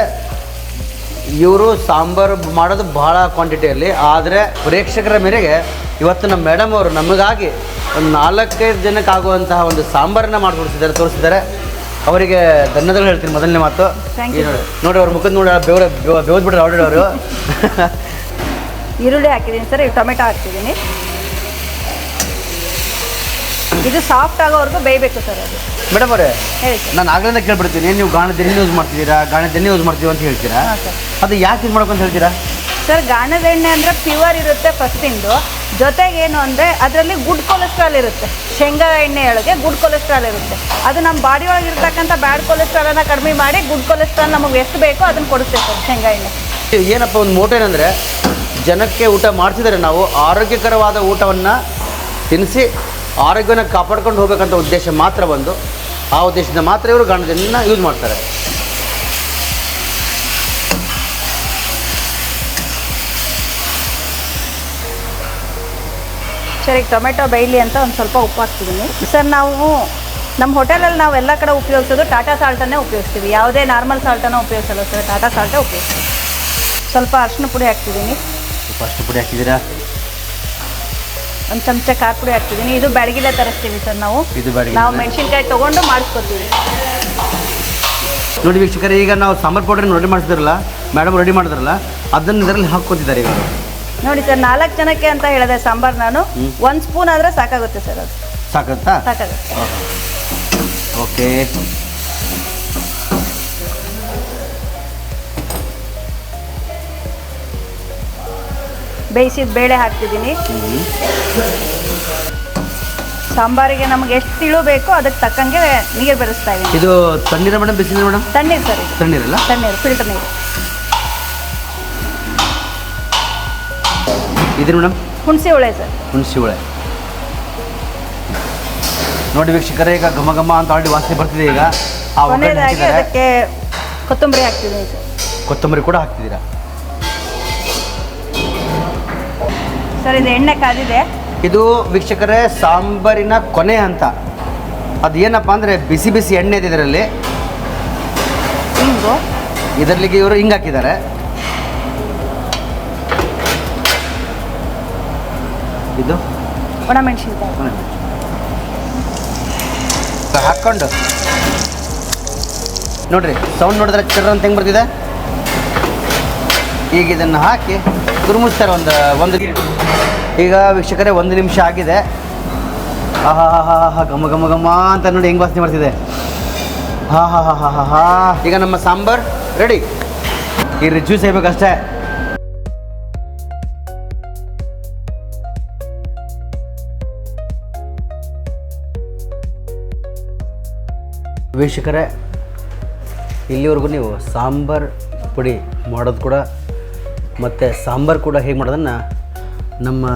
ಇವರು ಸಾಂಬಾರು ಮಾಡೋದು ಭಾಳ ಕ್ವಾಂಟಿಟಿಯಲ್ಲಿ. ಆದರೆ ಪ್ರೇಕ್ಷಕರ ಮೇರೆಗೆ ಇವತ್ತು ನಮ್ಮ ಮೇಡಮ್ ಅವರು ನಮಗಾಗಿ ಒಂದು 4-5 ಜನಕ್ಕೆ ಆಗುವಂತಹ ಒಂದು ಸಾಂಬಾರನ್ನು ತೋರಿಸಿದ್ದಾರೆ. ಅವರಿಗೆ ಧನ್ಯವಾದಗಳು ಹೇಳ್ತೀನಿ. ಮೊದಲನೇ ಮಾತು ನೋಡಿ, ಅವ್ರ ಮುಖದ ನೋಡಿ ಬೆವದ್ಬಿಟ್ರೆ ಆಲ್ರೆಡಿ ಅವರು. ಈರುಳ್ಳಿ ಹಾಕಿದ್ದೀನಿ ಸರ್. ಈಗ ಟೊಮೆಟೊ ಹಾಕ್ತಿದ್ದೀನಿ. ಇದು ಸಾಫ್ಟ್ ಆಗೋವರೆಗೂ ಬೇಯಬೇಕು ಸರ್. ಅದು ಮೇಡಮ್ ಅವರೇ, ಹೇಳಿ ಸರ್. ನಾನು ಆಗ್ಲೇ ಕೇಳ್ಬಿಡ್ತೀನಿ, ನೀವು ಗಾಣದ ಎಣ್ಣೆ ಯೂಸ್ ಮಾಡ್ತಿದ್ದೀರಾ, ಗಾಣದ ಎಣ್ಣೆ ಯೂಸ್ ಮಾಡ್ತೀವಿ ಅಂತ ಹೇಳ್ತೀರಾ. ಹಾಂ ಸರ್. ಅದು ಯಾಕೆ ಯೂಸ್ ಮಾಡ್ಬೇಕು ಅಂತ ಹೇಳ್ತೀರಾ? ಸರ್, ಗಾಣದ ಎಣ್ಣೆ ಅಂದರೆ ಪ್ಯೂರ್ ಇರುತ್ತೆ ಫಸ್ಟಿಂದು. ಜೊತೆಗೆ ಏನು ಅಂದರೆ ಅದರಲ್ಲಿ ಗುಡ್ ಕೊಲೆಸ್ಟ್ರಾಲ್ ಇರುತ್ತೆ. ಶೇಂಗಾ ಎಣ್ಣೆಯೊಳಗೆ ಗುಡ್ ಕೊಲೆಸ್ಟ್ರಾಲ್ ಇರುತ್ತೆ. ಅದು ನಮ್ಮ ಬಾಡಿ ಒಳಗೆ ಇರ್ತಕ್ಕಂಥ ಬ್ಯಾಡ್ ಕೊಲೆಸ್ಟ್ರಾಲನ್ನು ಕಡಿಮೆ ಮಾಡಿ ಗುಡ್ ಕೊಲೆಸ್ಟ್ರಾಲ್ ನಮಗೆ ಎಷ್ಟು ಬೇಕೋ ಅದನ್ನು ಕೊಡುತ್ತೆ ಸರ್ ಶೇಂಗಾ ಎಣ್ಣೆ. ಏನಪ್ಪ ಒಂದು ಮೋಟೋ ಏನಂದರೆ, ಜನಕ್ಕೆ ಊಟ ಮಾಡಿಸಿದರೆ ನಾವು ಆರೋಗ್ಯಕರವಾದ ಊಟವನ್ನು ತಿನ್ನಿಸಿ ಆರೋಗ್ಯವನ್ನು ಕಾಪಾಡ್ಕೊಂಡು ಹೋಗ್ಬೇಕಂತ ಉದ್ದೇಶ ಮಾತ್ರ ಒಂದು. ಆ ಉದ್ದೇಶದಿಂದ ಮಾತ್ರ ಇವರು ಗಾಣದ ಎಣ್ಣೆನ ಯೂಸ್ ಮಾಡ್ತಾರೆ. ಸರ್, ಈಗ ಟೊಮೆಟೊ ಬೇಯಲಿ ಅಂತ ಒಂದು ಸ್ವಲ್ಪ ಉಪ್ಪು ಹಾಕ್ತಿದ್ದೀನಿ ಸರ್. ನಮ್ಮ ಹೋಟೆಲಲ್ಲಿ ನಾವು ಎಲ್ಲ ಕಡೆ ಉಪಯೋಗಿಸೋದು ಟಾಟಾ ಸಾಲ್ಟನ್ನೇ ಉಪಯೋಗಿಸ್ತೀವಿ. ಯಾವುದೇ ನಾರ್ಮಲ್ ಸಾಲ್ಟನ್ನು ಉಪಯೋಗಿಸಲ್ಲ ಸರ್, ಟಾಟಾ ಸಾಲ್ಟೇ ಉಪಯೋಗಿಸ್ತೀವಿ. ಸ್ವಲ್ಪ ಅರಿಶಿನ ಪುಡಿ ಹಾಕ್ತಿದ್ದೀನಿ. ಸ್ವಲ್ಪ ಅರಿಶಿನ ಪುಡಿ ಹಾಕಿದ್ದೀರಾ? ಒಂದು ಚಮಚ ಖಾರ ಪುಡಿ ಹಾಕ್ತಿದ್ದೀನಿ. ಇದು ಬೆಳಗಿಲೆ ತರಿಸ್ತೀವಿ ಸರ್ ನಾವು. ಇದು ನಾವು ಮೆಣಸಿನ್ಕಾಯಿ ತೊಗೊಂಡು ಮಾಡಿಸ್ಕೊತೀವಿ. ನೋಡಿ ವೀಕ್ಷಕರೇ, ಈಗ ನಾವು ಸಾಂಬಾರು ಪೌಡ್ರನ್ನು ರೆಡಿ ಮಾಡಿಸಿದ್ರಲ್ಲ, ಮೇಡಮ್ ರೆಡಿ ಮಾಡಿದ್ರಲ್ಲ, ಅದನ್ನು ಇದರಲ್ಲಿ ಹಾಕ್ಕೊತಿದ್ದಾರೆ. ಈಗ ನೋಡಿ ಸರ್, 4 ಜನಕ್ಕೆ ಅಂತ ಹೇಳಿದೆ ಸಾಂಬಾರು ನಾನು. 1 ಸ್ಪೂನ್ ಆದರೆ ಸಾಕಾಗುತ್ತೆ ಸರ್. ಅದು ಸಾಕಾಗುತ್ತಾ? ಸಾಕಾಗುತ್ತೆ. ಓಕೆ. ಬೇಯಿಸಿದ ಬೇಳೆ ಹಾಕ್ತಿದ್ದೀನಿ. ಸಾಂಬಾರಿಗೆ ನಮಗೆ ಎಷ್ಟು ತಿಳು ಬೇಕೋ ಅದಕ್ಕೆ ತಕ್ಕಂಗೆ ನೀರು ಬೆರೆಸ್ತಾ ಇದ್ದೀನಿ. ಇದು ತಣ್ಣೀರ ಮೇಡಮ್, ಬಿಸಿನೀರು ಮೇಡಮ್? ತಣ್ಣೀರು ಸರ್. ಇದು ತಣ್ಣೀರಲ್ಲ? ತಣ್ಣೀರು, ಫಿಲ್ಟರ್ ನೀರು. ಇದ್ರ ಮೇಡಮ್? ಹುಣಸೆ ಹುಳಿ ಸರ್. ಹುಣಸೆ ಹುಳಿ. ನೋಡಿ ವೀಕ್ಷಕರೇ, ಈಗ ಘಮ ಘಮ ಅಂತ ಆಲ್ರೆಡಿ ವಾಸನೆ ಬರ್ತಿದೆ. ಈಗ ಆ ಕೊನೆಯದಾಗಿ ಅದಕ್ಕೆ ಕೊತ್ತಂಬರಿ ಹಾಕ್ತಿದ್ದೀನಿ ಸರ್. ಕೊತ್ತಂಬರಿ ಕೂಡ ಹಾಕ್ತಿದ್ದೀರಾ ಸರ್? ಇದು ಎಣ್ಣೆ ಕಾದಿದೆ. ಇದು ವೀಕ್ಷಕರೇ ಸಾಂಬಾರಿನ ಕೊನೆ ಹಂತ. ಅದೇನಪ್ಪ ಅಂದರೆ ಬಿಸಿ ಬಿಸಿ ಎಣ್ಣೆ ಇದೆ ಇದರಲ್ಲಿ. ಹಿಂಗು ಇದರಲ್ಲಿಗೆ ಇವರು ಹಿಂಗೆ ಹಾಕಿದ್ದಾರೆ. ಇದು ಒಣಮೆಣಸಿನ್ಕಾಯಿ ಹಾಕ್ಕೊಂಡು ನೋಡ್ರಿ ಸೌಂಡ್ ನೋಡಿದ್ರೆ ಚರ್ರ ಅಂತ ಹೆಂಗೆ ಬರ್ತಿದೆ. ಈಗ ಇದನ್ನು ಹಾಕಿ ತುರುಮಿಸ್ತಾರೆ ಒಂದು ಈಗ ವೀಕ್ಷಕರೇ 1 ನಿಮಿಷ ಆಗಿದೆ. ಆಹಾ ಹಾ ಹಾ ಘಮ ಘಮ ಘಮ ಅಂತ ನೋಡಿ ಹೆಂಗೆ ವಾಸನೆ ಬರ್ತಿದೆ. ಹಾ ಹಾ ಹಾ ಹಾ ಹಾ ಹಾ ಈಗ ನಮ್ಮ ಸಾಂಬಾರ್ ರೆಡಿ. ಈ ರುಚಿ ಸೇಬೇಕಷ್ಟೇ. ವೀಕ್ಷಕರೇ, ಇಲ್ಲಿವರೆಗೂ ನೀವು ಸಾಂಬಾರ್ ಪುಡಿ ಮಾಡೋದು ಕೂಡ ಮತ್ತು ಸಾಂಬಾರು ಕೂಡ ಹೇಗೆ ಮಾಡೋದನ್ನು ನಮ್ಮ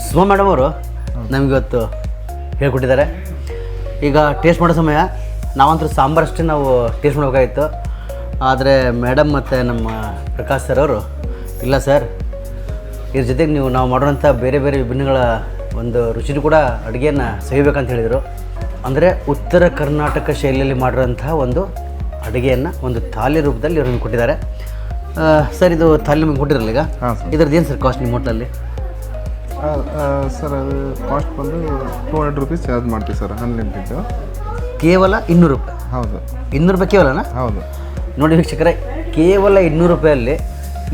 ಸುಮ ಮೇಡಮ್ ಅವರು ನಮಗಿವತ್ತು ಹೇಳ್ಕೊಟ್ಟಿದ್ದಾರೆ. ಈಗ ಟೇಸ್ಟ್ ಮಾಡೋ ಸಮಯ. ನಾವಂತೂ ಸಾಂಬಾರು ಅಷ್ಟೇ ನಾವು ಟೇಸ್ಟ್ ಮಾಡಬೇಕಾಗಿತ್ತು. ಆದರೆ ಮೇಡಮ್ ಮತ್ತು ನಮ್ಮ ಪ್ರಕಾಶ್ ಸರ್ ಅವರು ಇಲ್ಲ ಸರ್, ಇದ್ರ ಜೊತೆಗೆ ನಾವು ಮಾಡೋವಂಥ ಬೇರೆ ಬೇರೆ ವಿಭಿನ್ನಗಳ ಒಂದು ರುಚಿನೂ ಕೂಡ ಅಡುಗೆಯನ್ನು ಸವಿಬೇಕಂತ ಹೇಳಿದರು. ಅಂದರೆ ಉತ್ತರ ಕರ್ನಾಟಕ ಶೈಲಿಯಲ್ಲಿ ಮಾಡಿರೋಂಥ ಒಂದು ಅಡುಗೆಯನ್ನು ಒಂದು ಥಾಲಿ ರೂಪದಲ್ಲಿ ಇವ್ರು ನಿಮ್ಗೆ ಕೊಟ್ಟಿದ್ದಾರೆ. ಸರ್, ಇದು ಥಾಲಿ ನಿಮಗೆ ಕೊಟ್ಟಿರಲ್ಲ ಈಗ? ಹಾಂ ಸರ್. ಇದ್ರದ್ದು ಏನು ಸರ್ ಕಾಸ್ಟ್ ನಿಮ್ಮ ಹೋಟ್ಲಲ್ಲಿ? ಸರ್ ಅದು ಕಾಸ್ಟ್ ಬಂದು 200 ರೂಪೀಸ್ ಚಾರ್ಜ್ ಮಾಡ್ತೀವಿ ಸರ್, ಅನ್ಲಿಮಿಟೆಡ್. ಕೇವಲ 200 ರೂಪಾಯಿ? ಹೌದು. 200 ರೂಪಾಯಿ ಕೇವಲನಾ? ಹೌದು. ನೋಡಿ ವೀಕ್ಷಕರೇ, ಕೇವಲ 200 ರೂಪಾಯಲ್ಲಿ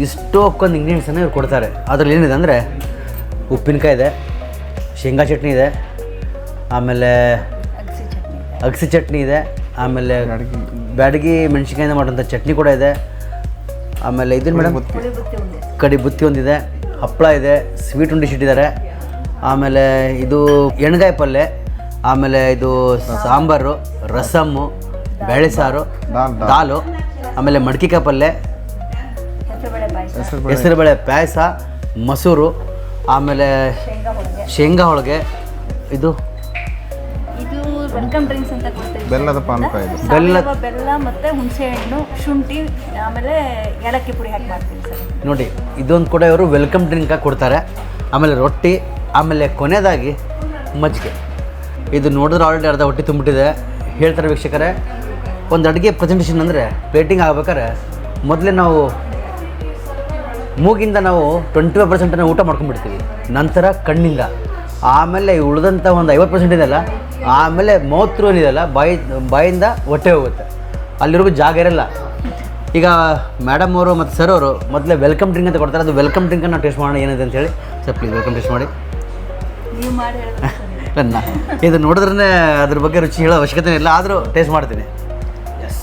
ಇಷ್ಟೋ ಒಕ್ಕೊಂದು ಇಂಗ್ರೀಡಿಯೆಂಟ್ಸನ್ನು ಇವ್ರು ಕೊಡ್ತಾರೆ. ಅದರಲ್ಲಿ ಏನಿದೆ ಅಂದರೆ ಉಪ್ಪಿನಕಾಯಿ ಇದೆ, ಶೇಂಗಾ ಚಟ್ನಿ ಇದೆ, ಆಮೇಲೆ ಅಗಸಿ ಚಟ್ನಿ ಇದೆ, ಆಮೇಲೆ ಬ್ಯಾಡಗಿ ಮೆಣಸಿನ್ಕಾಯಿಂದ ಮಾಡೋಂಥ ಚಟ್ನಿ ಕೂಡ ಇದೆ, ಆಮೇಲೆ ಇದನ್ನು ಮೇಡಮ್ ಕಡಿ ಬುತ್ತಿ ಒಂದಿದೆ, ಹಪ್ಪಳ ಇದೆ, ಸ್ವೀಟ್ ಉಂಡಿಶ್ ಇಟ್ಟಿದ್ದಾರೆ, ಆಮೇಲೆ ಇದು ಎಣ್ಗಾಯಿ ಪಲ್ಯ, ಆಮೇಲೆ ಇದು ಸಾಂಬಾರು, ರಸಮ್ಮು, ಬೇಳೆ ಸಾರು, ದಾಲು, ಆಮೇಲೆ ಮಡ್ಕಿಕಾಯಿ ಪಲ್ಯ, ಹೆಸರುಬೇಳೆ ಪಾಯಸ, ಮೊಸರು, ಆಮೇಲೆ ಶೇಂಗಾ ಹೋಳಿಗೆ, ಇದು ವೆಲ್ಕಮ್ ಡ್ರಿಂಕ್ಸ್ ಅಂತ ಕೊಡ್ತೀವಿ. ಬೆಲ್ಲದ ಪಾನಕ ಇದೆ. ಬೆಲ್ಲ ಮತ್ತು ಹುಣಸೆ ಹಣ್ಣು, ಶುಂಠಿ, ಆಮೇಲೆ ಏಲಕ್ಕಿ ಪುಡಿ ಹಾಕಿ ಮಾಡ್ತೀವಿ ಸರ್. ನೋಡಿ, ಇದೊಂದು ಕೂಡ ಇವರು ವೆಲ್ಕಮ್ ಡ್ರಿಂಕಾಗಿ ಕೊಡ್ತಾರೆ. ಆಮೇಲೆ ರೊಟ್ಟಿ, ಆಮೇಲೆ ಕೊನೆಯದಾಗಿ ಮಜ್ಜಿಗೆ. ಇದು ನೋಡಿದ್ರೆ ಆಲ್ರೆಡಿ ಅರ್ಧ ಹೊಟ್ಟೆ ತುಂಬಿಟ್ಟಿದೆ. ಹೇಳ್ತಾರೆ ವೀಕ್ಷಕರೇ, ಒಂದು ಅಡುಗೆ ಪ್ರೆಸೆಂಟೇಷನ್ ಅಂದರೆ ಪ್ಲೇಟಿಂಗ್ ಆಗ್ಬೇಕಾದ್ರೆ ಮೊದಲೇ ನಾವು ಮೂಗಿಂದ ನಾವು 25% ಊಟ ಮಾಡ್ಕೊಂಡ್ಬಿಡ್ತೀವಿ, ನಂತರ ಕಣ್ಣಿಂದ, ಆಮೇಲೆ ಉಳಿದಂಥ ಒಂದು 50% ಇದೆಯಲ್ಲ, ಆಮೇಲೆ ಮೌತ್ ಏನಿದೆಯಲ್ಲ ಬಾಯಿಂದ ಹೊಟ್ಟೆ ಹೋಗುತ್ತೆ, ಅಲ್ಲಿರೋದು ಜಾಗ ಇರಲ್ಲ. ಈಗ ಮೇಡಮ್ ಅವರು ಮತ್ತು ಸರ್ ಅವರು ಮೊದಲೇ ವೆಲ್ಕಮ್ ಡ್ರಿಂಕ್ ಅಂತ ಕೊಡ್ತಾರೆ. ಅದು ವೆಲ್ಕಮ್ ಡ್ರಿಂಕನ್ನು ನಾವು ಟೇಸ್ಟ್ ಮಾಡೋಣ ಏನಿದೆ ಅಂತೇಳಿ. ಸರ್ ಪ್ಲೀಸ್ ವೆಲ್ಕಮ್ ಟೇಸ್ಟ್ ಮಾಡಿ. ನೀವು ಮಾಡಿ ಇದು ನೋಡಿದ್ರೆ ಅದ್ರ ಬಗ್ಗೆ ರುಚಿ ಹೇಳೋ ಅವಶ್ಯಕತೆ ಇಲ್ಲ, ಆದರೂ ಟೇಸ್ಟ್ ಮಾಡ್ತೀನಿ. ಎಸ್,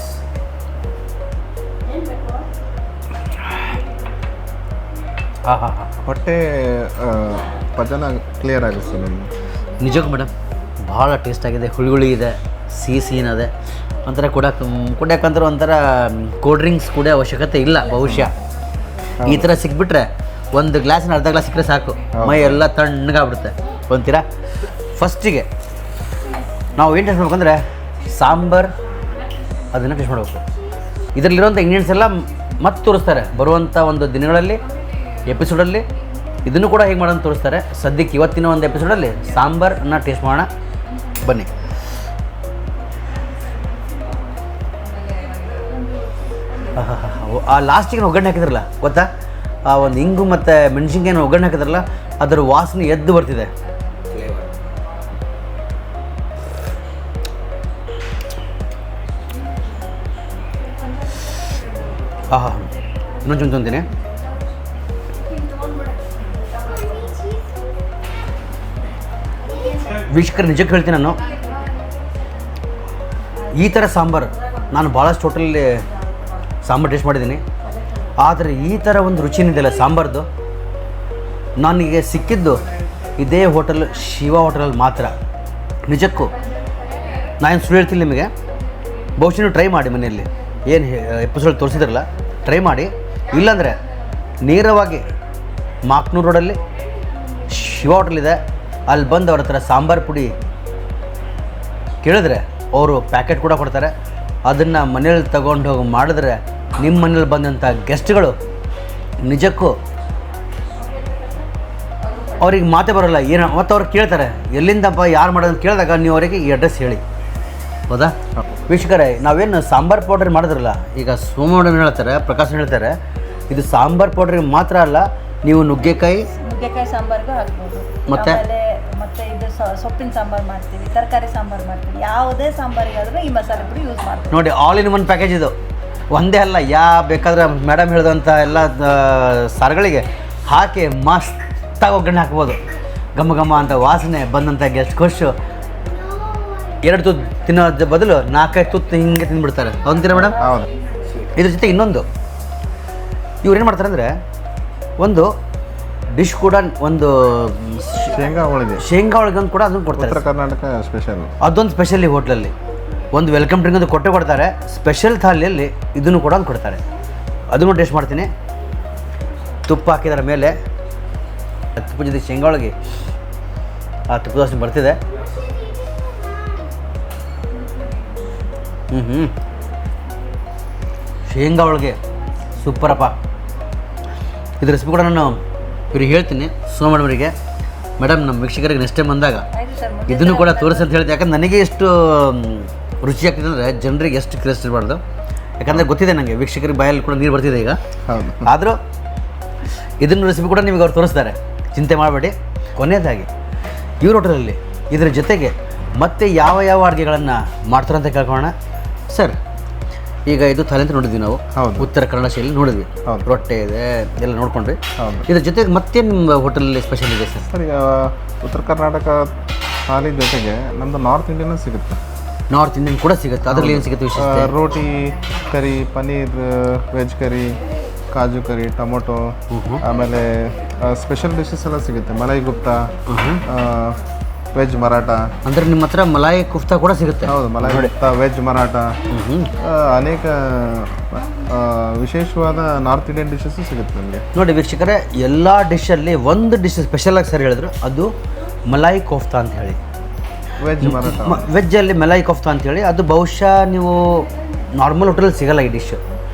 ಹಾಂ ಹಾಂ ಹಾಂ, ಹೊಟ್ಟೆ ಪಚನ ಕ್ಲಿಯರ್ ಆಗುತ್ತೆ ನಿಮಗೆ. ನಿಜಕ್ಕೂ ಮೇಡಮ್ ಭಾಳ ಟೇಸ್ಟಾಗಿದೆ. ಹುಳಿ ಇದೆ, ಸಿಹಿನದೆ, ಒಂಥರ ಕುಡಿಯೋಕ್ಕಂದ್ರೆ ಒಂಥರ ಕೋಲ್ಡ್ ಡ್ರಿಂಕ್ಸ್ ಕುಡಿಯೋ ಅವಶ್ಯಕತೆ ಇಲ್ಲ ಬಹುಶಃ. ಈ ಥರ ಸಿಕ್ಬಿಟ್ರೆ ಒಂದು ಗ್ಲಾಸಿನ ಅರ್ಧ ಗ್ಲಾಸ್ ಸಿಕ್ಕರೆ ಸಾಕು, ಮೈ ಎಲ್ಲ ತಣ್ಣಗಾಗ್ಬಿಡುತ್ತೆ ಅಂತೀರಾ. ಫಸ್ಟಿಗೆ ನಾವು ಏನು ಟೇಸ್ಟ್ ಮಾಡ್ಬೇಕಂದ್ರೆ ಸಾಂಬಾರು, ಅದನ್ನು ಟೇಸ್ಟ್ ಮಾಡಬೇಕು. ಇದರಲ್ಲಿರುವಂಥ ಇಂಗ್ರೀಡಿಯೆಂಟ್ಸ್ ಎಲ್ಲ ಮತ್ತೆ ತೋರಿಸ್ತಾರೆ ಬರುವಂಥ ಒಂದು ದಿನಗಳಲ್ಲಿ, ಎಪಿಸೋಡಲ್ಲಿ. ಇದನ್ನು ಕೂಡ ಹೇಗೆ ಮಾಡೋದು ತೋರಿಸ್ತಾರೆ. ಸದ್ಯಕ್ಕೆ ಇವತ್ತಿನ ಒಂದು ಎಪಿಸೋಡಲ್ಲಿ ಸಾಂಬಾರನ್ನು ಟೇಸ್ಟ್ ಮಾಡೋಣ ಬನ್ನಿ. ಆ ಲಾಸ್ಟಿಗೆ ಒಗ್ಗರಣೆ ಹಾಕಿದ್ರಲ್ಲ ಗೊತ್ತಾ, ಆ ಒಂದು ಇಂಗು ಮತ್ತು ಮೆಣಸಿನ್ಕಾಯಿನ ಒಗ್ಗರಣೆ ಹಾಕಿದ್ರಲ್ಲ, ಅದರ ವಾಸನೆ ಎದ್ದು ಬರ್ತಿದೆ. ಆಹಾ, ಇನ್ನೊಂದು ಚೂರು ತಿಂತೀನಿ. ವೀಕ್ಷಕರು, ನಿಜಕ್ಕೆ ಹೇಳ್ತೀನಿ, ನಾನು ಈ ಥರ ಸಾಂಬಾರು ನಾನು ಭಾಳಷ್ಟು ಹೋಟೆಲಲ್ಲಿ ಸಾಂಬಾರು ಟೇಸ್ಟ್ ಮಾಡಿದ್ದೀನಿ. ಆದರೆ ಈ ಥರ ಒಂದು ರುಚಿನಿದೆಯಲ್ಲ ಸಾಂಬಾರ್ದು, ನನಗೆ ಸಿಕ್ಕಿದ್ದು ಇದೇ ಹೋಟೆಲ್, ಶಿವ ಹೋಟೆಲಲ್ಲಿ ಮಾತ್ರ. ನಿಜಕ್ಕೂ ನಾನು ಸುಳ್ಳು ಹೇಳ್ತೀನಿ ನಿಮಗೆ. ಬಹುಶಃ ನೀವು ಟ್ರೈ ಮಾಡಿ ಮನೆಯಲ್ಲಿ, ಏನು ಎಪಿಸೋಡ್ ತೋರಿಸಿದ್ರಲ್ಲ ಟ್ರೈ ಮಾಡಿ. ಇಲ್ಲಾಂದರೆ ನೇರವಾಗಿ ಮಾಕ್ನೂರು ರೋಡಲ್ಲಿ ಶಿವ ಹೋಟೆಲ್ ಇದೆ, ಅಲ್ಲಿ ಬಂದು ಅವ್ರ ಹತ್ರ ಸಾಂಬಾರು ಪುಡಿ ಕೇಳಿದ್ರೆ ಅವರು ಪ್ಯಾಕೆಟ್ ಕೂಡ ಕೊಡ್ತಾರೆ. ಅದನ್ನು ಮನೇಲಿ ತಗೊಂಡು ಹೋಗಿ ಮಾಡಿದ್ರೆ ನಿಮ್ಮ ಮನೇಲಿ ಬಂದಂಥ ಗೆಸ್ಟ್ಗಳು ನಿಜಕ್ಕೂ ಅವ್ರಿಗೆ ಮಾತೇ ಬರೋಲ್ಲ. ಏನು ಮತ್ತು ಅವ್ರು ಕೇಳ್ತಾರೆ ಎಲ್ಲಿಂದಪ್ಪ ಯಾರು ಮಾಡೋದು ಕೇಳಿದಾಗ ನೀವು ಅವರಿಗೆ ಈ ಅಡ್ರೆಸ್ ಹೇಳಿ. ಹೌದಾ ವೀಕ್ಷಕರೇ, ನಾವೇನು ಸಾಂಬಾರು ಪೌಡ್ರ್ ಮಾಡಿದ್ರಲ್ಲ, ಈಗ ಸೋಮಣ್ಣ ಹೇಳ್ತಾರೆ, ಪ್ರಕಾಶ್ ಹೇಳ್ತಾರೆ, ಇದು ಸಾಂಬಾರು ಪೌಡ್ರಿಗೆ ಮಾತ್ರ ಅಲ್ಲ, ನೀವು ನುಗ್ಗೆಕಾಯಿ, ನುಗ್ಗೆಕಾಯಿ ಸಾಂಬಾರ್ಗೂ ಹಾಕ್ಬೋದು. ಮತ್ತೆ? ಆಮೇಲೆ ಮತ್ತೆ ಇದು ಸೊಪ್ಪಿನ ಸಾಂಬಾರು ಮಾಡ್ತೀವಿ, ತರಕಾರಿ ಸಾಂಬಾರು ಮಾಡ್ತೀವಿ. ಯಾವುದೇ ಸಾಂಬಾರಿಗಾದ್ರೂ ಈ ಮಸಾಲೆ ಪುಡಿ ಯೂಸ್ ಮಾಡ್ತೀವಿ. ನೋಡಿ, ಆಲ್ ಇನ್ ಒನ್ ಪ್ಯಾಕೇಜ್ ಇದು. ಒಂದೇ ಅಲ್ಲ, ಬೇಕಾದ್ರೆ ಮೇಡಮ್ ಹೇಳಿದಂಥ ಎಲ್ಲ ಸಾರುಗಳಿಗೆ ಹಾಕಿ ಮಸ್ತಾಗಿ ಒಗ್ಗರಣೆ ಹಾಕ್ಬೋದು. ಘಮ ಘಮ ಅಂತ ವಾಸನೆ ಬಂದಂಥ ಗೆಸ್ಟ್ ಖುಷು 2 ತುತ್ತು ತಿನ್ನೋದ್ರ ಬದಲು 4-5 ತುತ್ತು ಹಿಂಗೆ ತಿಂದ್ಬಿಡ್ತಾರೆ. ಅಂತೀರಾ ಮೇಡಮ್? ಹೌದು. ಇದ್ರ ಜೊತೆ ಇನ್ನೊಂದು ಇವ್ರು ಏನು ಮಾಡ್ತಾರೆ ಅಂದರೆ, ಒಂದು ಡಿಶ್ ಕೂಡ, ಒಂದು ಶೇಂಗಾ ಹೋಳಿಗೆ ಅಂತ ಕೂಡ ಅದನ್ನು ಕೊಡ್ತಾರೆ. ಉತ್ತರ ಕರ್ನಾಟಕ ಸ್ಪೆಷಲ್. ಅದೊಂದು ಸ್ಪೆಷಲ್ ಈ ಹೋಟ್ಲಲ್ಲಿ ಒಂದು ವೆಲ್ಕಮ್ ಡ್ರಿಂಕ್ ಅಂತ ಕೊಡ್ತಾರೆ. ಸ್ಪೆಷಲ್ ಥಾಲಿಯಲ್ಲಿ ಇದನ್ನು ಕೂಡ ಒಂದು ಕೊಡ್ತಾರೆ. ಅದನ್ನು ಟೇಸ್ಟ್ ಮಾಡ್ತೀನಿ. ತುಪ್ಪ ಹಾಕಿದಾರ ಮೇಲೆ, ತುಪ್ಪ ಜೊತೆ ಶೇಂಗಾ ಹೋಳಿಗೆ, ಆ ತುಪ್ಪದ ವಾಸನೆ ಬರ್ತಿದೆ. ಶೇಂಗಾ ಹೋಳಿಗೆ ಸೂಪರಪ್ಪ. ಇದ್ರ ರೆಸಿಪಿ ಕೂಡ ನಾನು ಇವ್ರಿಗೆ ಹೇಳ್ತೀನಿ, ಸೋ ಮೇಡಮ್ರಿಗೆ. ಮೇಡಮ್, ನಮ್ಮ ವೀಕ್ಷಕರಿಗೆ ನೆಕ್ಸ್ಟ್ ಟೈಮ್ ಬಂದಾಗ ಆಯ್ತು ಸರ್, ಇದನ್ನು ಕೂಡ ತೋರಿಸಿ ಅಂತ ಹೇಳ್ತೀನಿ. ಯಾಕಂದ್ರೆ ನನಗೆ ಎಷ್ಟು ರುಚಿ ಆಗ್ತಿದೆ ಅಂದರೆ ಜನರಿಗೆ ಎಷ್ಟು ಕ್ರೇಸ್ ಇರಬಾರ್ದು. ಯಾಕಂದರೆ ಗೊತ್ತಿದೆ ನನಗೆ, ವೀಕ್ಷಕರಿಗೆ ಬಾಯಲ್ಲಿ ಕೂಡ ನೀರು ಬರ್ತಿದೆ ಈಗ. ಹೌದು. ಆದರೂ ಇದನ್ನು ರೆಸಿಪಿ ಕೂಡ ನಿಮಗೆ ಅವ್ರು ತೋರಿಸ್ತಾರೆ, ಚಿಂತೆ ಮಾಡಬೇಡಿ. ಕೊನೆಯದಾಗಿ ಇವ್ರ ಹೋಟೆಲಲ್ಲಿ ಇದರ ಜೊತೆಗೆ ಮತ್ತೆ ಯಾವ ಅಡುಗೆಗಳನ್ನು ಮಾಡ್ತಾರೆ ಅಂತ ಕೇಳ್ಕೊಳ್ಳೋಣ. ಸರ್, ಈಗ ಇದು ಥಾಲಿ ಅಂತ ನೋಡಿದ್ವಿ ನಾವು. ಹೌದು. ಉತ್ತರ ಕನ್ನಡ ಶೈಲಿ ನೋಡಿದ್ವಿ. ಹೌದು. ರೊಟ್ಟೆ ಇದೆ, ಎಲ್ಲ ನೋಡ್ಕೊಂಡ್ವಿ. ಹೌದು. ಇದ್ರ ಜೊತೆಗೆ ಮತ್ತೆ ನಿಮ್ಮ ಹೋಟೆಲಲ್ಲಿ ಸ್ಪೆಷಲ್ ಇದೆ ಸರ್? ಸರ್, ಈಗ ಉತ್ತರ ಕರ್ನಾಟಕ ಥಾಲಿ ಜೊತೆಗೆ ನಮ್ಮದು ನಾರ್ತ್ ಇಂಡಿಯನ್ ಸಿಗುತ್ತೆ. ನಾರ್ತ್ ಇಂಡಿಯನ್ ಕೂಡ ಸಿಗುತ್ತೆ. ಅದರಲ್ಲಿ ಏನು ಸಿಗುತ್ತೆ ವಿಶೇಷತೆ? ರೋಟಿ ಕರಿ, ಪನ್ನೀರ್, ವೆಜ್ ಕರಿ, ಕಾಜು ಕರಿ, ಟೊಮೊಟೊ, ಆಮೇಲೆ ಸ್ಪೆಷಲ್ ಡಿಶಸ್ ಎಲ್ಲ ಸಿಗುತ್ತೆ. ಮಲೈ ಗುಪ್ತಾ, ವೆಜ್ ಮರಾಠ. ಅಂದರೆ ನಿಮ್ಮ ಹತ್ರ ಮಲಾಯಿ ಕುಫ್ತಾ ಕೂಡ ಸಿಗುತ್ತೆ? ಹೌದು, ಮಲೈ ಗುಪ್ತಾ, ವೆಜ್ ಮರಾಠ, ಅನೇಕ ವಿಶೇಷವಾದ ನಾರ್ತ್ ಇಂಡಿಯನ್ ಡಿಶಸ್ ಸಿಗುತ್ತೆ ನಮಗೆ. ನೋಡಿ ವೀಕ್ಷಕರೇ, ಎಲ್ಲ ಡಿಶಲ್ಲಿ ಒಂದು ಡಿಶ್ ಸ್ಪೆಷಲಾಗಿ ಸರ್ ಹೇಳಿದ್ರು, ಅದು ಮಲಾಯಿ ಕೋಫ್ತಾ ಅಂತ ಹೇಳಿ. ವೆಜ್ ಮರಾಠ, ವೆಜ್ಜಲ್ಲಿ ಮಲಾಯಿ ಕೋಫ್ತಾ ಅಂತೇಳಿ. ಅದು ಬಹುಶಃ ನೀವು ನಾರ್ಮಲ್ ಹೋಟೆಲಲ್ಲಿ ಸಿಗೋಲ್ಲ ಈ ಡಿಶ್.